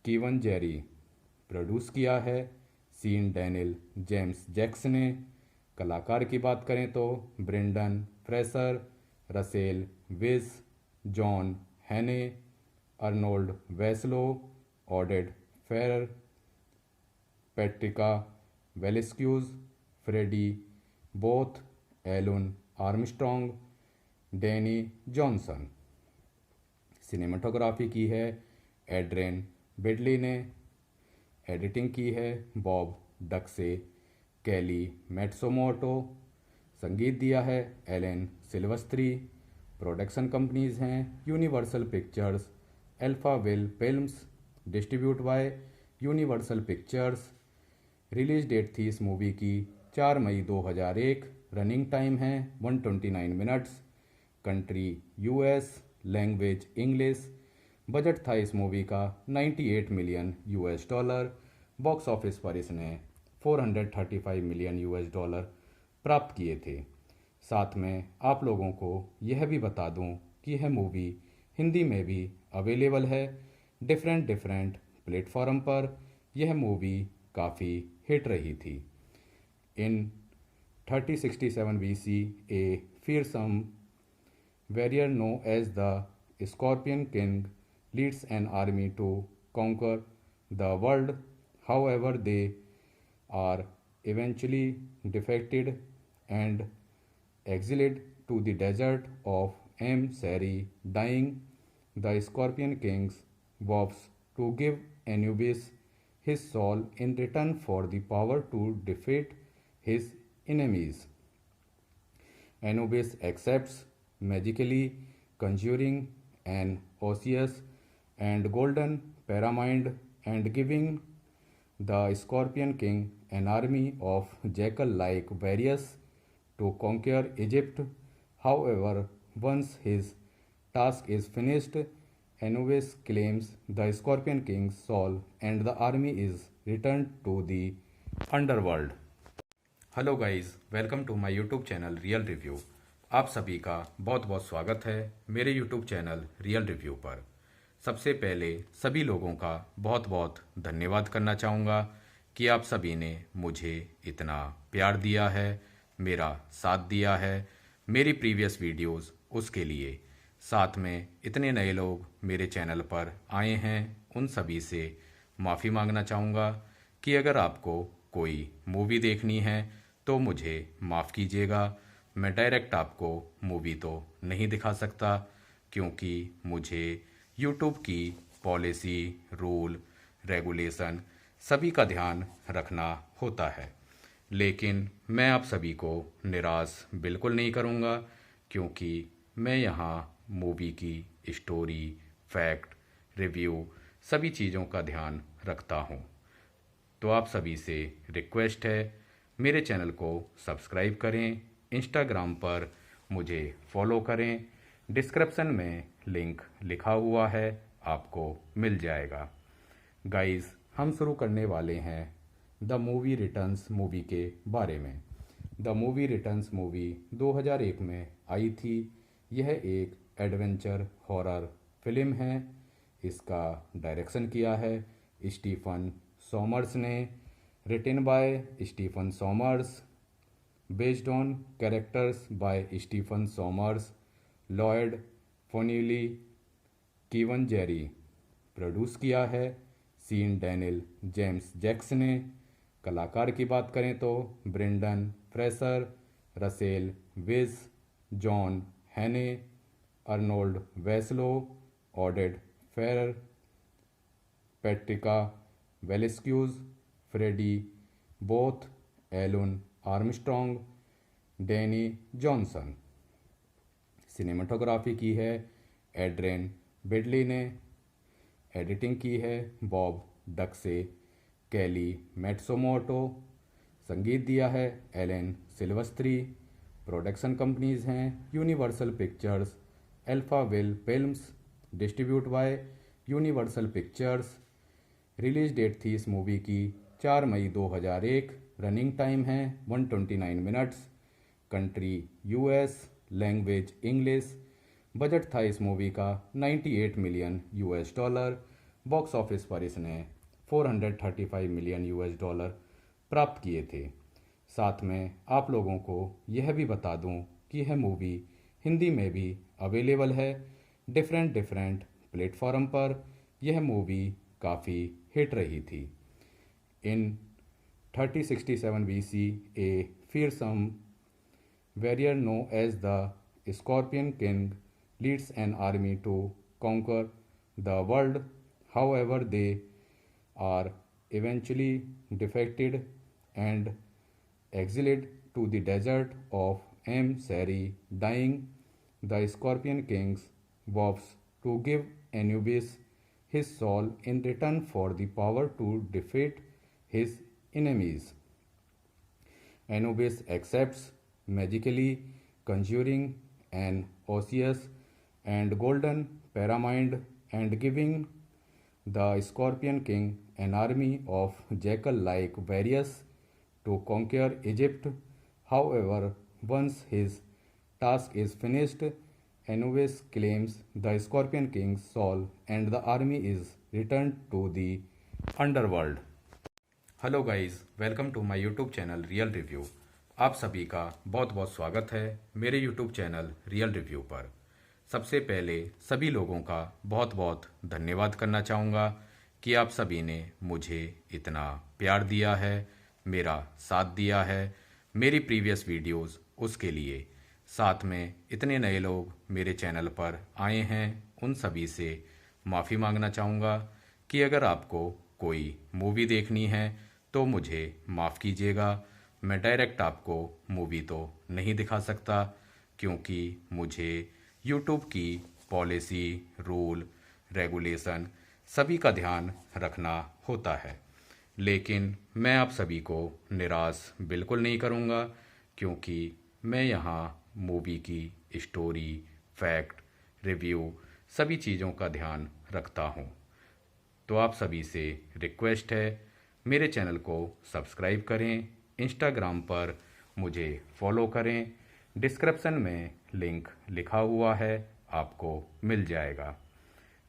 Kevin Jarre. Produce किया है सीन डैनियल जेम्स जैक्स ने। कलाकार की बात करें तो Brendan Fraser, Rachel Weisz, John Hannah, Arnold Vosloo, Oded Fehr, Patricia Velasquez, Freddie Boath, Alun Armstrong, Danny Johnson. Cinematography की है एड्रेन बेडली ने। एडिटिंग की है बॉब डक्से, कैली मैट्सोमोटो। संगीत दिया है एलेन सिल्वस्त्री। प्रोडक्शन कंपनीज हैं Universal Pictures, Alphaville films. Distribute by Universal Pictures. Release date थी इस मूवी की 4 मई 2001। रनिंग टाइम है 129 minutes. Country US, language English. Budget था इस मूवी का 98 million US dollar. Box office पर इसने 435 मिलियन US डॉलर प्राप्त किए थे। साथ में आप लोगों को यह भी बता दूं कि यह मूवी हिंदी में भी अवेलेबल है डिफरेंट डिफरेंट प्लेटफॉर्म पर। यह मूवी काफ़ी हिट रही थी। इन 3067 BC, a fearsome warrior known as the Scorpion King leads an army to conquer the world. However, they are eventually defeated and exiled to the desert of Sari. Dying, the Scorpion King vows to give Anubis his soul in return for the power to defeat his enemies. Anubis accepts, magically conjuring an osseous and golden pyramid and giving the Scorpion King an army of jackal like warriors to conquer Egypt. However, once his task is finished, Anubis claims the Scorpion King's soul and the army is returned to the underworld. Hello guys, welcome to my YouTube channel real review. आप सभी का बहुत बहुत स्वागत है मेरे YouTube channel real review पर। सबसे पहले सभी लोगों का बहुत बहुत धन्यवाद करना चाहूँगा कि आप सभी ने मुझे इतना प्यार दिया है, मेरा साथ दिया है मेरी प्रीवियस वीडियोस उसके लिए। साथ में इतने नए लोग मेरे चैनल पर आए हैं, उन सभी से माफ़ी मांगना चाहूँगा कि अगर आपको कोई मूवी देखनी है तो मुझे माफ़ कीजिएगा। मैं डायरेक्ट आपको मूवी तो नहीं दिखा सकता क्योंकि मुझे यूट्यूब की पॉलिसी, रूल, रेगुलेशन सभी का ध्यान रखना होता है। लेकिन मैं आप सभी को निराश बिल्कुल नहीं करूँगा क्योंकि मैं यहाँ मूवी की स्टोरी, फैक्ट, रिव्यू सभी चीज़ों का ध्यान रखता हूँ। तो आप सभी से रिक्वेस्ट है, मेरे चैनल को सब्सक्राइब करें, इंस्टाग्राम पर मुझे फॉलो करें, डिस्क्रिप्शन में लिंक लिखा हुआ है, आपको मिल जाएगा। गाइस, हम शुरू करने वाले हैं द मूवी रिटर्न्स मूवी के बारे में। द मूवी रिटर्न्स मूवी 2001 में आई थी। यह एक एडवेंचर हॉरर फिल्म है। इसका डायरेक्शन किया है स्टीफन सॉमर्स ने। Written by Stephen Sommers, based on characters by Stephen Sommers, Lloyd Fonvielle, Kevin Jarre. Produce किया है सीन डैनियल जेम्स जैक्स ने। कलाकार की बात करें तो Brendan Fraser, Rachel Weisz, John Hannah, Arnold Vosloo, Oded Fehr, Patricia Velasquez, Freddie Boath, Alun Armstrong, Danny Johnson. Cinematography की है एड्रेन बिडली ने। एडिटिंग की है बॉब डक्से, कैली मैट्सोमोटो। संगीत दिया है एलेन सिल्वस्त्री। प्रोडक्शन कंपनीज हैं Universal Pictures, Alphaville films. Distribute by Universal Pictures. Release date थी इस मूवी की 4 मई 2001। रनिंग टाइम है 129 minutes. Country US, language English. Budget था इस मूवी का 98 million US dollar. Box office पर इसने 435 मिलियन यूएस डॉलर प्राप्त किए थे। साथ में आप लोगों को यह भी बता दूं कि यह मूवी हिंदी में भी अवेलेबल है डिफरेंट प्लेटफॉर्म पर। यह मूवी काफ़ी हिट रही थी। इन 3067 BC, a fearsome warrior known as the Scorpion King leads an army to conquer the world. However, they are eventually defeated and exiled to the desert of Sari. Dying, the Scorpion King vows to give Anubis his soul in return for the power to defeat his enemies. Anubis accepts, magically conjuring an osseous and golden pyramid and giving the Scorpion King an army of jackal-like warriors to conquer Egypt. However, once his task is finished, Anubis claims the Scorpion King's soul and the army is returned to the underworld. Hello guys, welcome to my YouTube channel real review. आप सभी का बहुत बहुत स्वागत है मेरे YouTube channel real review पर। सबसे पहले सभी लोगों का बहुत बहुत धन्यवाद करना चाहूँगा कि आप सभी ने मुझे इतना प्यार दिया है, मेरा साथ दिया है मेरी प्रीवियस वीडियोस उसके लिए। साथ में इतने नए लोग मेरे चैनल पर आए हैं, उन सभी से माफ़ी मांगना चाहूँगा कि अगर आपको कोई मूवी देखनी है तो मुझे माफ़ कीजिएगा। मैं डायरेक्ट आपको मूवी तो नहीं दिखा सकता क्योंकि मुझे यूट्यूब की पॉलिसी, रूल, रेगुलेशन सभी का ध्यान रखना होता है। लेकिन मैं आप सभी को निराश बिल्कुल नहीं करूँगा क्योंकि मैं यहाँ मूवी की स्टोरी, फैक्ट, रिव्यू सभी चीज़ों का ध्यान रखता हूँ। तो आप सभी से रिक्वेस्ट है, मेरे चैनल को सब्सक्राइब करें, इंस्टाग्राम पर मुझे फॉलो करें। डिस्क्रिप्शन में लिंक लिखा हुआ है, आपको मिल जाएगा।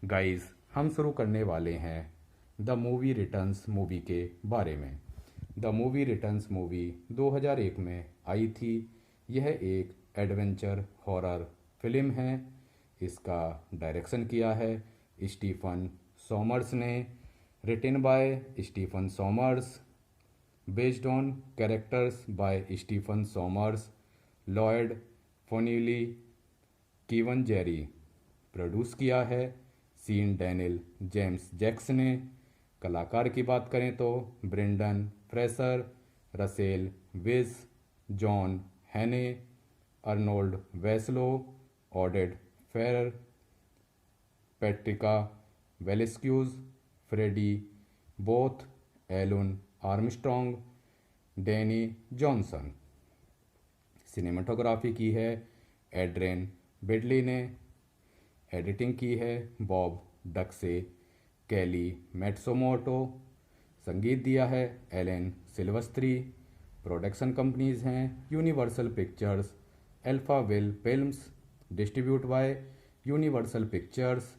गाइस, हम शुरू करने वाले हैं द मूवी रिटर्न्स मूवी के बारे में। द मूवी रिटर्न्स मूवी 2001 में आई थी। यह एक एडवेंचर हॉरर फिल्म है। इसका डायरेक्शन किया है स्टीफन सॉमर्स ने। Written by Stephen Sommers, based on characters by Stephen Sommers, Lloyd Fonvielle, Kevin Jarre. Produce किया है सीन डैनियल जेम्स जैक्स ने। कलाकार की बात करें तो Brendan Fraser, Rachel Weisz, John Hannah, Arnold Vosloo, Oded Fehr, Patricia Velasquez, Freddie Boath, Alun Armstrong, Danny Johnson. Cinematography की है एड्रेन बेडली ने। एडिटिंग की है बॉब डक्से, कैली मैट्सोमोटो। संगीत दिया है एलेन सिल्वस्त्री। प्रोडक्शन कंपनीज हैं Universal Pictures, Alphaville films. Distribute by Universal Pictures.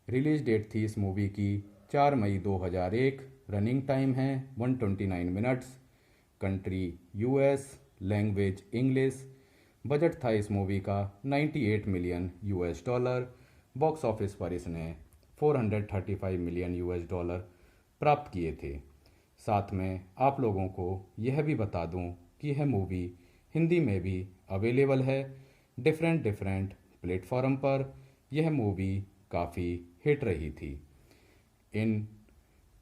Release date थी इस मूवी की 4 मई 2001। रनिंग टाइम है 129 minutes. Country US, language English. Budget था इस मूवी का 98 million US dollar. Box office पर इसने 435 मिलियन यूएस डॉलर प्राप्त किए थे। साथ में आप लोगों को यह भी बता दूं कि यह मूवी हिंदी में भी अवेलेबल है डिफरेंट प्लेटफॉर्म पर। यह मूवी काफ़ी हिट रही थी। इन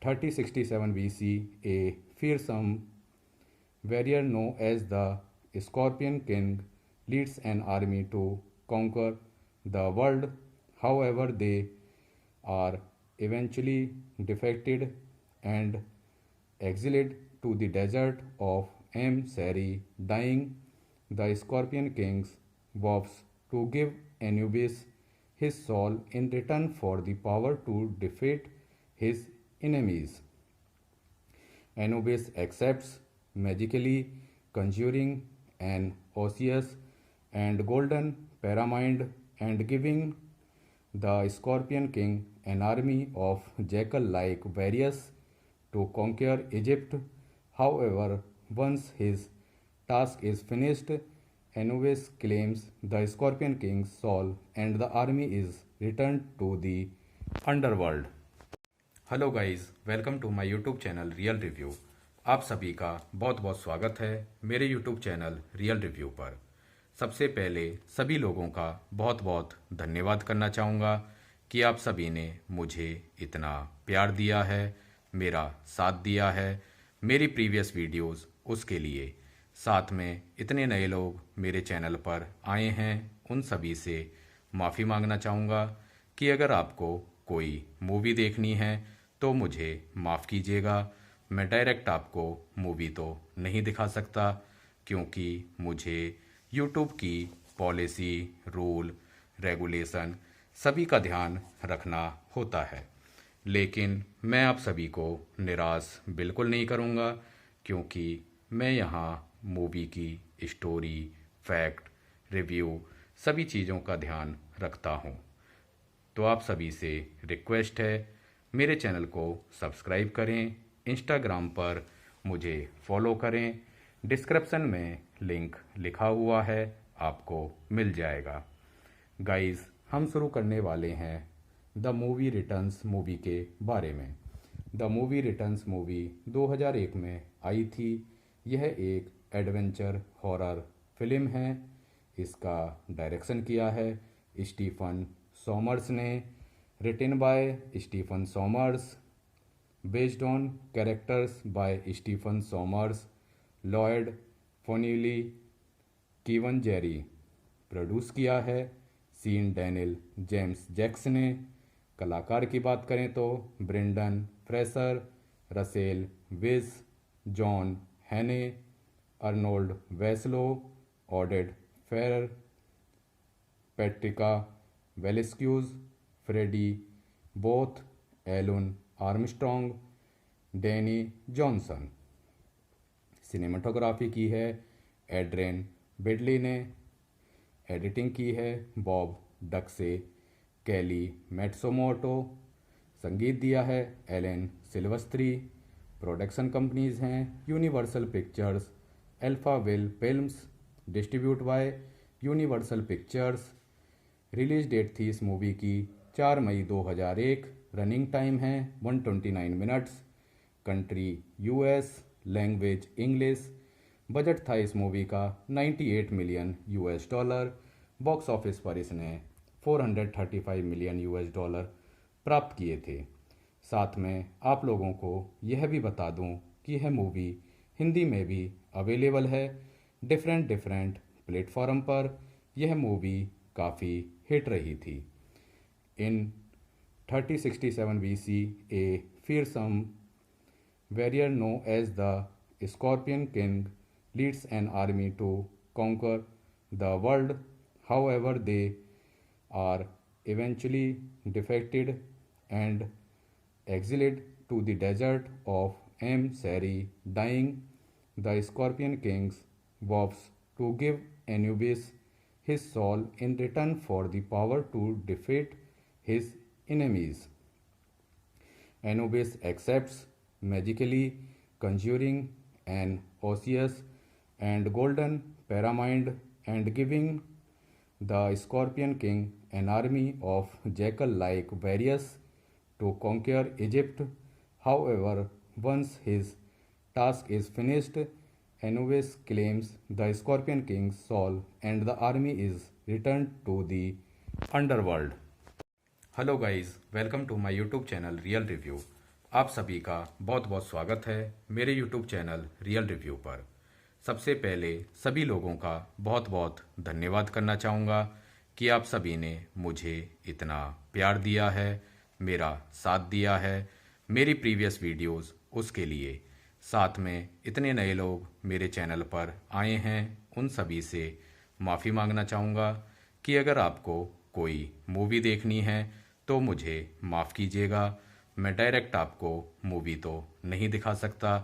3067 BC, a fearsome warrior known as the Scorpion King leads an army to conquer the world. However, they are eventually defeated and exiled to the desert of Sari. Dying, the Scorpion King vows to give Anubis his soul in return for the power to defeat his enemies. Anubis accepts, magically conjuring an osseous and golden pyramid and giving the Scorpion King an army of jackal-like warriors to conquer Egypt. However, once his task is finished, Anubis claims the Scorpion King's soul and the army is returned to the underworld. Hello guys, welcome to my YouTube channel real review. आप सभी का बहुत बहुत स्वागत है मेरे YouTube channel real review पर। सबसे पहले सभी लोगों का बहुत बहुत धन्यवाद करना चाहूँगा कि आप सभी ने मुझे इतना प्यार दिया है, मेरा साथ दिया है मेरी प्रीवियस वीडियोस उसके लिए। साथ में इतने नए लोग मेरे चैनल पर आए हैं, उन सभी से माफ़ी मांगना चाहूँगा कि अगर आपको कोई मूवी देखनी है तो मुझे माफ़ कीजिएगा। मैं डायरेक्ट आपको मूवी तो नहीं दिखा सकता, क्योंकि मुझे यूट्यूब की पॉलिसी, रूल, रेगुलेशन सभी का ध्यान रखना होता है। लेकिन मैं आप सभी को निराश बिल्कुल नहीं करूँगा, क्योंकि मैं यहाँ मूवी की स्टोरी, फैक्ट, रिव्यू सभी चीज़ों का ध्यान रखता हूँ। तो आप सभी से रिक्वेस्ट है, मेरे चैनल को सब्सक्राइब करें, इंस्टाग्राम पर मुझे फॉलो करें। डिस्क्रिप्शन में लिंक लिखा हुआ है, आपको मिल जाएगा। गाइस, हम शुरू करने वाले हैं द मूवी रिटर्न्स मूवी के बारे में। द मूवी रिटर्न्स मूवी 2001 में आई थी। यह एक एडवेंचर हॉरर फिल्म है। इसका डायरेक्शन किया है स्टीफन सॉमर्स ने। Written by Stephen Sommers, based on characters by Stephen Sommers, Lloyd Fonvielle, Kevin Jarre. Produce किया है सीन डैनियल जेम्स जैक्स ने। कलाकार की बात करें तो Brendan Fraser, Rachel Weisz, John Hannah, Arnold Vosloo, Oded Fehr, Patricia Velasquez, Freddie Boath, Alun Armstrong, Danny Johnson. Cinematography की है एड्रियन बिडली ने। एडिटिंग की है बॉब डक्से, कैली मैट्सोमोटो। संगीत दिया है एलेन सिल्वस्त्री। प्रोडक्शन कंपनीज हैं Universal Pictures, Alphaville films, distribute by Universal Pictures. Release date थी इस मूवी की 4 मई 2001। रनिंग टाइम है 129 minutes. Country US, language English. Budget था इस मूवी का 98 million US dollar. Box office पर इसने 435 मिलियन यूएस डॉलर प्राप्त किए थे। साथ में आप लोगों को यह भी बता दूं कि यह मूवी हिंदी में भी अवेलेबल है डिफरेंट प्लेटफॉर्म पर। यह मूवी काफ़ी हिट रही थी। इन 3067 BC, a fearsome warrior known as the Scorpion King leads an army to conquer the world. However, they are eventually defeated and exiled to the desert of Sari. Dying, the Scorpion King vows to give Anubis his soul in return for the power to defeat his enemies. Anubis accepts, magically conjuring an osseous and golden pyramid and giving the Scorpion King an army of jackal-like warriors to conquer Egypt. However, once his task is finished, Anubis claims the Scorpion King's soul and the army is returned to the underworld. Hello guys, welcome to my YouTube channel real review. आप सभी का बहुत बहुत स्वागत है मेरे YouTube channel real review पर। सबसे पहले सभी लोगों का बहुत बहुत धन्यवाद करना चाहूँगा कि आप सभी ने मुझे इतना प्यार दिया है, मेरा साथ दिया है मेरी प्रीवियस वीडियोस उसके लिए। साथ में इतने नए लोग मेरे चैनल पर आए हैं, उन सभी से माफ़ी मांगना चाहूँगा कि अगर आपको कोई मूवी देखनी है तो मुझे माफ़ कीजिएगा। मैं डायरेक्ट आपको मूवी तो नहीं दिखा सकता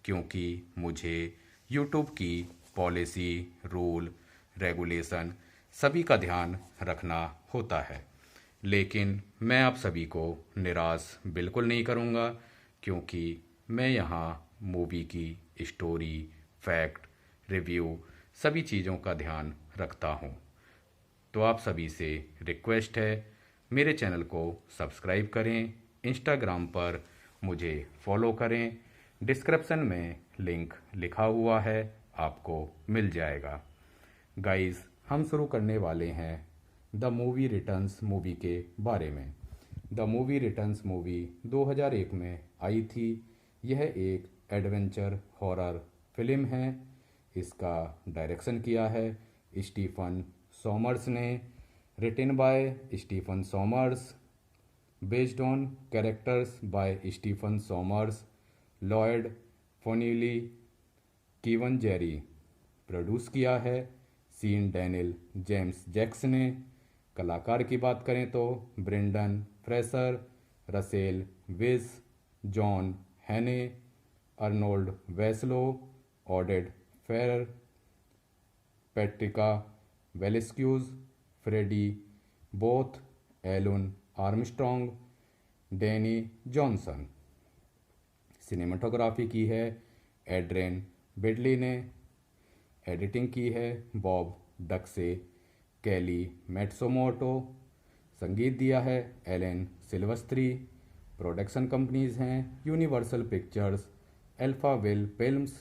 क्योंकि मुझे यूट्यूब की पॉलिसी, रूल, रेगुलेशन सभी का ध्यान रखना होता है। लेकिन मैं आप सभी को निराश बिल्कुल नहीं करूँगा क्योंकि मैं यहाँ मूवी की स्टोरी, फैक्ट, रिव्यू सभी चीज़ों का ध्यान रखता हूँ। तो आप सभी से रिक्वेस्ट है, मेरे चैनल को सब्सक्राइब करें, इंस्टाग्राम पर मुझे फॉलो करें। डिस्क्रिप्शन में लिंक लिखा हुआ है, आपको मिल जाएगा। गाइस, हम शुरू करने वाले हैं द मूवी रिटर्न्स मूवी के बारे में। द मूवी रिटर्न्स मूवी 2001 में आई थी। यह एक एडवेंचर हॉरर फिल्म है। इसका डायरेक्शन किया है स्टीफन सॉमर्स ने। Written by Stephen Sommers, based on characters by Stephen Sommers, Lloyd Fonvielle, Kevin Jarre. Produce किया है सीन डैनियल जेम्स जैक्स ने। कलाकार की बात करें तो Brendan Fraser, Rachel Weisz, John Hannah, Arnold Vosloo, Oded Fehr, Patricia Velasquez, Freddie Boath, Alun Armstrong, Danny Johnson. Cinematography की है एड्रियन बिडली ने। एडिटिंग की है बॉब डक्से, कैली मैट्सोमोटो। संगीत दिया है एलेन सिल्वस्त्री। प्रोडक्शन कंपनीज हैं Universal Pictures, Alphaville films,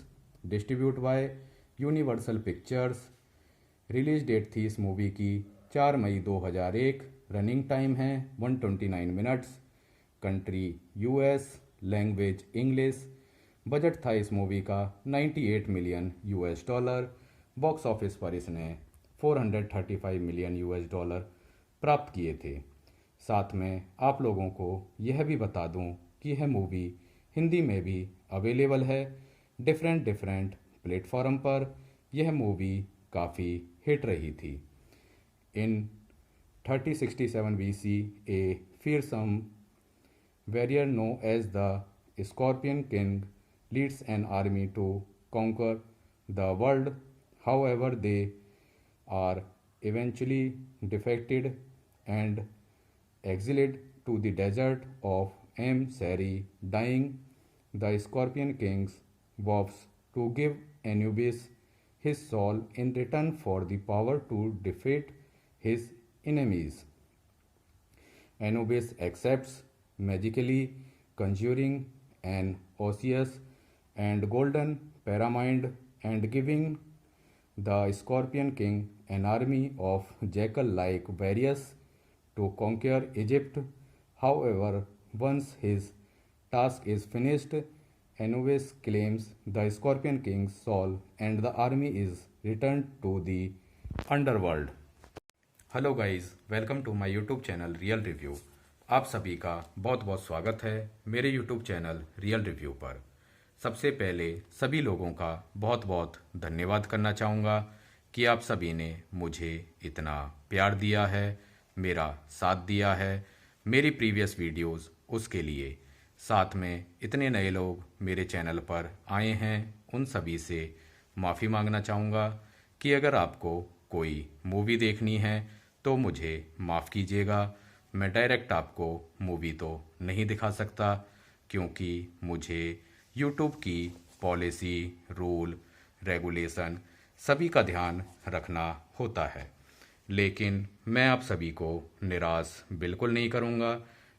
distribute by Universal Pictures. Release date थी इस मूवी की 4 मई 2001। रनिंग टाइम है 129 minutes. Country US, language English. Budget था इस मूवी का 98 million US dollar. Box office पर इसने 435 मिलियन यूएस डॉलर प्राप्त किए थे। साथ में आप लोगों को यह भी बता दूं कि यह मूवी हिंदी में भी अवेलेबल है डिफरेंट प्लेटफॉर्म पर। यह मूवी काफ़ी हिट रही थी। In 3067 BC, a fearsome warrior known as the Scorpion King leads an army to conquer the world. However, they are eventually defeated and exiled to the desert of Sari. Dying, the Scorpion King vows to give Anubis his soul in return for the power to defeat his enemies. Anubis accepts, magically conjuring an osseous and golden pyramid and giving the Scorpion King an army of jackal like warriors to conquer Egypt. However, once his task is finished, Anubis claims the Scorpion King's soul and the army is returned to the underworld. Hello guys, welcome to my YouTube channel real review. आप सभी का बहुत बहुत स्वागत है मेरे YouTube channel real review पर। सबसे पहले सभी लोगों का बहुत बहुत धन्यवाद करना चाहूँगा कि आप सभी ने मुझे इतना प्यार दिया है, मेरा साथ दिया है मेरी प्रीवियस वीडियोस उसके लिए। साथ में इतने नए लोग मेरे चैनल पर आए हैं, उन सभी से माफ़ी मांगना चाहूँगा कि अगर आपको कोई मूवी देखनी है तो मुझे माफ़ कीजिएगा। मैं डायरेक्ट आपको मूवी तो नहीं दिखा सकता क्योंकि मुझे यूट्यूब की पॉलिसी, रूल, रेगुलेशन सभी का ध्यान रखना होता है। लेकिन मैं आप सभी को निराश बिल्कुल नहीं करूँगा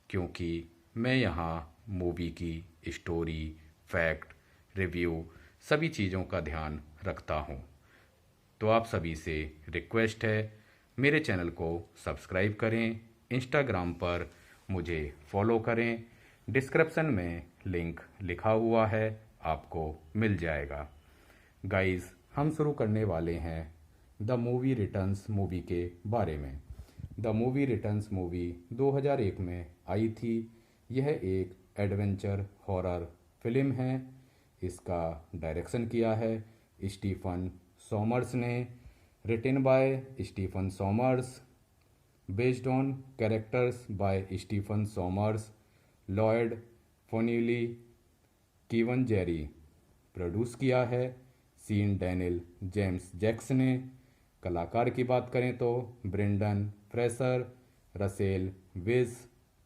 क्योंकि मैं यहाँ मूवी की स्टोरी, फैक्ट, रिव्यू सभी चीज़ों का ध्यान रखता हूँ। तो आप सभी से रिक्वेस्ट है, मेरे चैनल को सब्सक्राइब करें, इंस्टाग्राम पर मुझे फॉलो करें, डिस्क्रिप्शन में लिंक लिखा हुआ है, आपको मिल जाएगा। गाइस, हम शुरू करने वाले हैं द मूवी रिटर्न्स मूवी के बारे में। द मूवी रिटर्न्स मूवी 2001 में आई थी। यह एक एडवेंचर हॉरर फिल्म है। इसका डायरेक्शन किया है स्टीफन सोमर्स ने। Written by Stephen Sommers, based on characters by Stephen Sommers, Lloyd Fonvielle, Kevin Jarre. Produce किया है सीन डैनियल जेम्स जैक्स ने। कलाकार की बात करें तो Brendan Fraser, Rachel Weisz,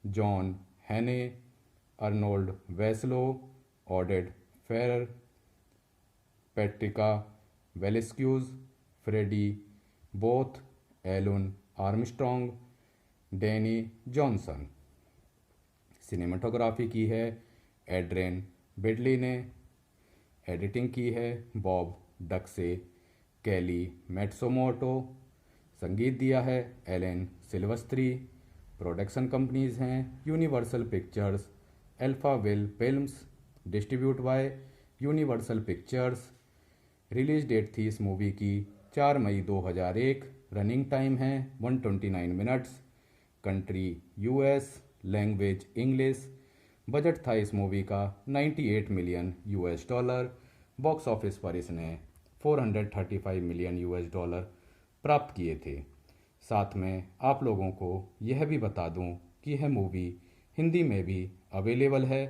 John Hannah, Arnold Vosloo, Oded Fehr, Patricia Velasquez, Freddie Boath, Alun Armstrong, Danny Johnson. Cinematography की है एड्रेन बेडली ने। एडिटिंग की है बॉब डक्से, कैली मैट्सोमोटो। संगीत दिया है एलेन सिल्वस्त्री। प्रोडक्शन कंपनीज हैं Universal Pictures, Alphaville films. Distribute by Universal Pictures. Release date थी इस मूवी की 4 मई 2001। रनिंग टाइम है 129 minutes. Country US, language English. Budget था इस मूवी का 98 million US dollar. Box office पर इसने 435 मिलियन यूएस डॉलर प्राप्त किए थे। साथ में आप लोगों को यह भी बता दूं कि यह मूवी हिंदी में भी अवेलेबल है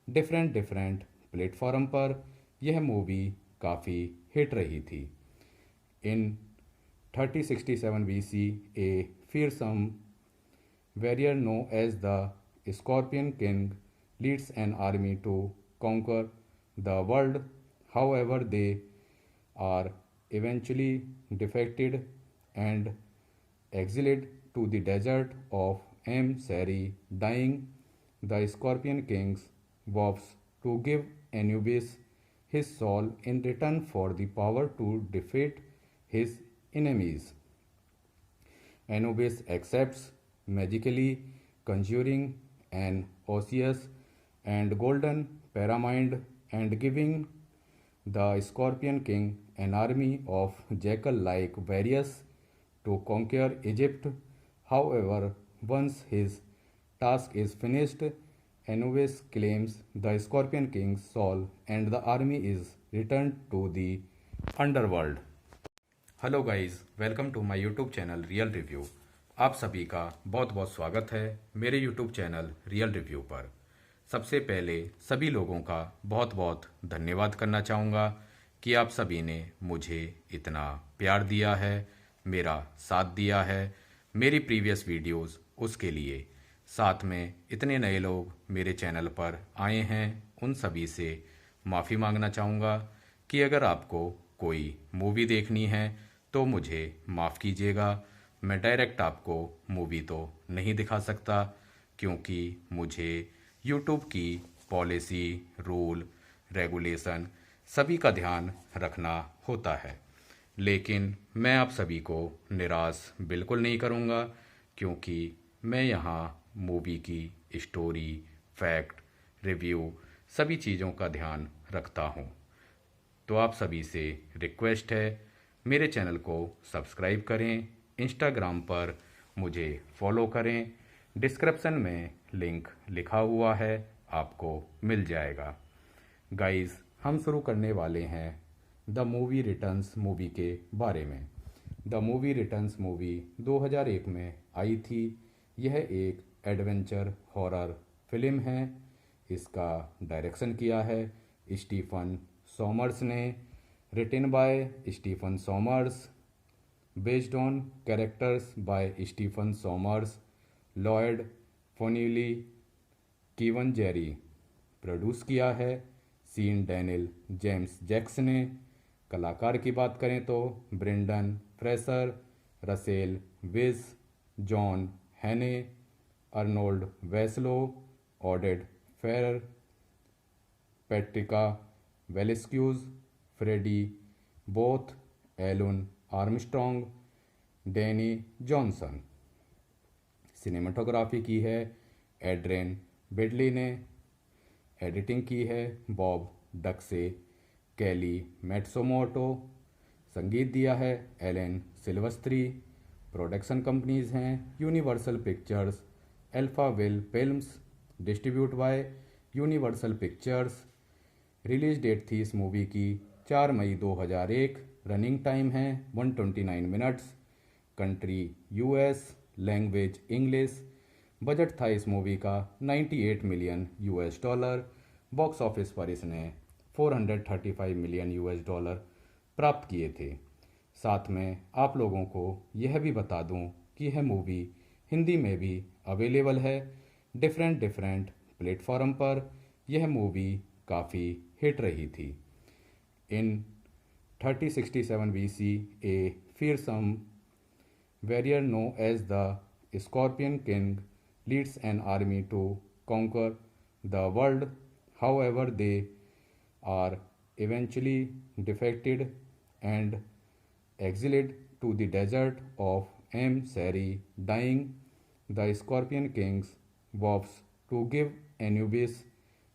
डिफरेंट प्लेटफॉर्म पर। यह मूवी काफ़ी हिट रही थी। इन 3067 BC, a fearsome warrior known as the Scorpion King leads an army to conquer the world. However, they are eventually defeated and exiled to the desert of Sari. Dying, the Scorpion King vows to give Anubis his soul in return for the power to defeat his enemies. Anubis accepts, magically conjuring an osseous and golden pyramid and giving the Scorpion King an army of jackal like warriors to conquer Egypt. However, once his task is finished, Anubis claims the Scorpion King's soul and the army is returned to the underworld. Hello guys, welcome to my YouTube channel real review. आप सभी का बहुत बहुत स्वागत है मेरे YouTube channel real review पर। सबसे पहले सभी लोगों का बहुत बहुत धन्यवाद करना चाहूँगा कि आप सभी ने मुझे इतना प्यार दिया है, मेरा साथ दिया है मेरी प्रीवियस वीडियोस उसके लिए। साथ में इतने नए लोग मेरे चैनल पर आए हैं, उन सभी से माफ़ी मांगना चाहूँगा कि अगर आपको कोई मूवी देखनी है तो मुझे माफ़ कीजिएगा। मैं डायरेक्ट आपको मूवी तो नहीं दिखा सकता, क्योंकि मुझे यूट्यूब की पॉलिसी, रूल, रेगुलेशन सभी का ध्यान रखना होता है। लेकिन मैं आप सभी को निराश बिल्कुल नहीं करूँगा, क्योंकि मैं यहाँ मूवी की स्टोरी, फैक्ट, रिव्यू सभी चीज़ों का ध्यान रखता हूँ। तो आप सभी से रिक्वेस्ट है, मेरे चैनल को सब्सक्राइब करें, इंस्टाग्राम पर मुझे फॉलो करें। डिस्क्रिप्शन में लिंक लिखा हुआ है, आपको मिल जाएगा। गाइस, हम शुरू करने वाले हैं द मूवी रिटर्न्स मूवी के बारे में। द मूवी रिटर्न्स मूवी 2001 में आई थी। यह एक एडवेंचर हॉरर फिल्म है। इसका डायरेक्शन किया है स्टीफन सॉमर्स ने। Written by Stephen Sommers, based on characters by Stephen Sommers, Lloyd Fonvielle, Kevin Jarre. Produce किया है सीन डैनियल जेम्स जैक्स ने। कलाकार की बात करें तो Brendan Fraser, Rachel Weisz, John Hannah, Arnold Vosloo, Oded Fehr, Patricia Velasquez, Freddie Boath, Alun Armstrong, Danny Johnson. Cinematography की है एड्रेन बेडली ने। एडिटिंग की है बॉब डक्से, कैली मैट्सोमोटो। संगीत दिया है एलेन सिल्वस्त्री। प्रोडक्शन कंपनीज हैं Universal Pictures, Alphaville films. Distribute by Universal Pictures. Release date थी इस मूवी की 4 मई 2001। रनिंग टाइम है 129 minutes. Country US, language English. Budget था इस मूवी का 98 million US dollar. Box office पर इसने 435 मिलियन यूएस डॉलर प्राप्त किए थे। साथ में आप लोगों को यह भी बता दूं कि यह मूवी हिंदी में भी अवेलेबल है डिफरेंट डिफरेंट प्लेटफॉर्म पर। यह मूवी काफ़ी हिट रही थी। इन 3067 BC, a fearsome warrior known as the Scorpion King leads an army to conquer the world. However, they are eventually defeated and exiled to the desert of Sari. Dying, the Scorpion King vows to give Anubis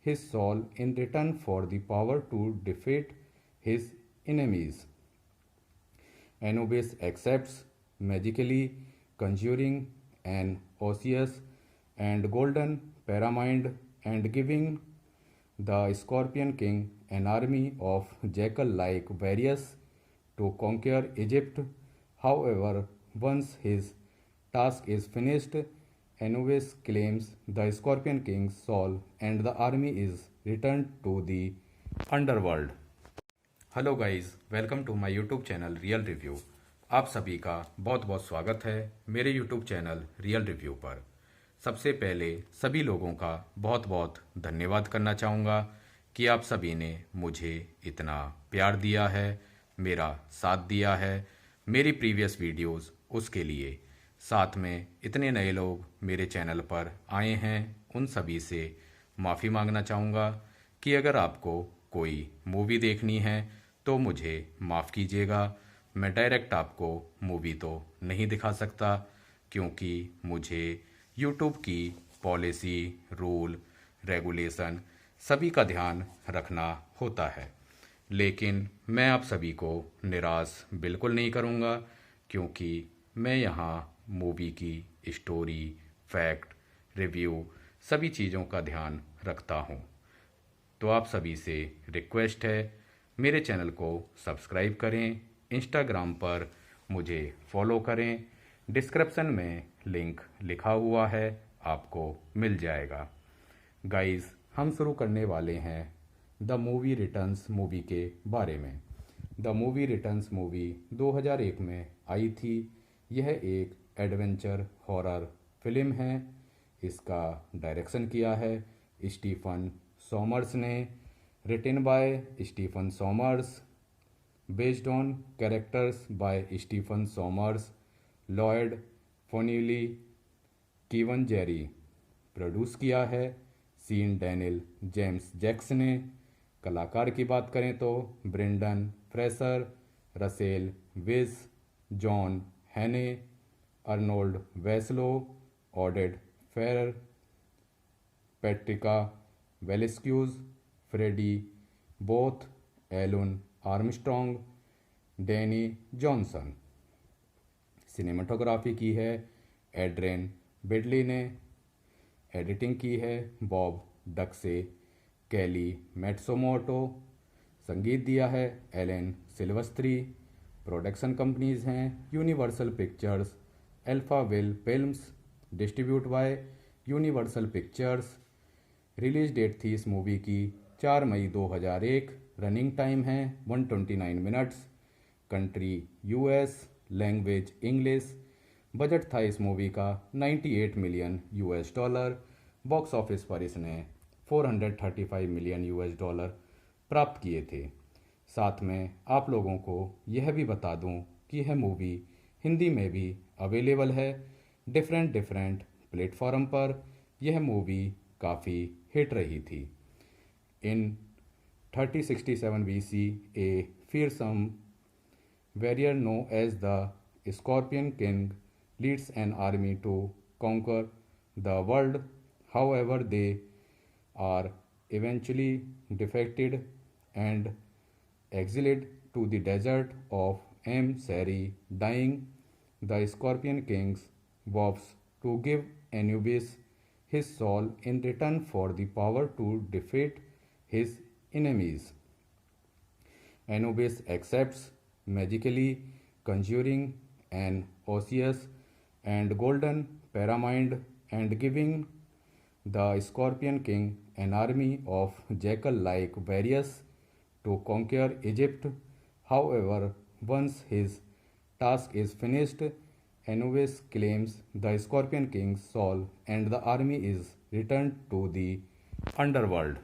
his soul in return for the power to defeat his enemies. Anubis accepts, magically conjuring an osseous and golden pyramid and giving the Scorpion King an army of jackal-like warriors to conquer Egypt. However, once his task is finished, Anubis claims the Scorpion King's soul and the army is returned to the underworld. Hello guys, welcome to my YouTube channel real review. आप सभी का बहुत बहुत स्वागत है मेरे YouTube channel real review पर। सबसे पहले सभी लोगों का बहुत बहुत धन्यवाद करना चाहूँगा कि आप सभी ने मुझे इतना प्यार दिया है, मेरा साथ दिया है मेरी प्रीवियस वीडियोस उसके लिए। साथ में इतने नए लोग मेरे चैनल पर आए हैं, उन सभी से माफ़ी मांगना चाहूँगा कि अगर आपको कोई मूवी देखनी है तो मुझे माफ़ कीजिएगा। मैं डायरेक्ट आपको मूवी तो नहीं दिखा सकता, क्योंकि मुझे यूट्यूब की पॉलिसी, रूल, रेगुलेशन सभी का ध्यान रखना होता है। लेकिन मैं आप सभी को निराश बिल्कुल नहीं करूँगा, क्योंकि मैं यहाँ मूवी की स्टोरी, फैक्ट, रिव्यू सभी चीज़ों का ध्यान रखता हूँ। तो आप सभी से रिक्वेस्ट है, मेरे चैनल को सब्सक्राइब करें, इंस्टाग्राम पर मुझे फॉलो करें। डिस्क्रिप्शन में लिंक लिखा हुआ है, आपको मिल जाएगा। गाइस, हम शुरू करने वाले हैं द मूवी रिटर्न्स मूवी के बारे में। द मूवी रिटर्न्स मूवी 2001 में आई थी। यह एक एडवेंचर हॉरर फिल्म है। इसका डायरेक्शन किया है स्टीफन सॉमर्स ने। Written by Stephen Sommers, based on characters by Stephen Sommers, Lloyd Fonvielle, Kevin Jarre. Produce किया है सीन डैनियल जेम्स जैक्स ने। कलाकार की बात करें तो Brendan Fraser, Rachel Weisz, John Hannah, Arnold Vosloo, Oded Fehr, Patricia Velasquez, Freddie Boath, Alun Armstrong, Danny Johnson. Cinematography की है एड्रेन बिडली ने। एडिटिंग की है बॉब डक्से, कैली मैट्सोमोटो। संगीत दिया है एलेन सिल्वस्त्री। प्रोडक्शन कंपनीज हैं Universal Pictures, Alphaville films. Distribute by Universal Pictures. Release date थी इस मूवी की 4 मई 2001। रनिंग टाइम है 129 minutes. Country US, language English. Budget था इस मूवी का 98 million US dollar. Box office पर इसने 435 मिलियन यूएस डॉलर प्राप्त किए थे। साथ में आप लोगों को यह भी बता दूं कि यह मूवी हिंदी में भी अवेलेबल है डिफरेंट प्लेटफॉर्म पर। यह मूवी काफ़ी हिट रही थी। इन 3067 BC, a fearsome warrior known as the Scorpion King leads an army to conquer the world. However, they are eventually defeated and exiled to the desert of Sari. Dying, the Scorpion King vows to give Anubis his soul in return for the power to defeat his enemies. Anubis accepts, magically conjuring an osseous and golden pyramid and giving the Scorpion King an army of jackal-like warriors to conquer Egypt. However, once his task is finished, Anubis claims the Scorpion King's soul and the army is returned to the underworld.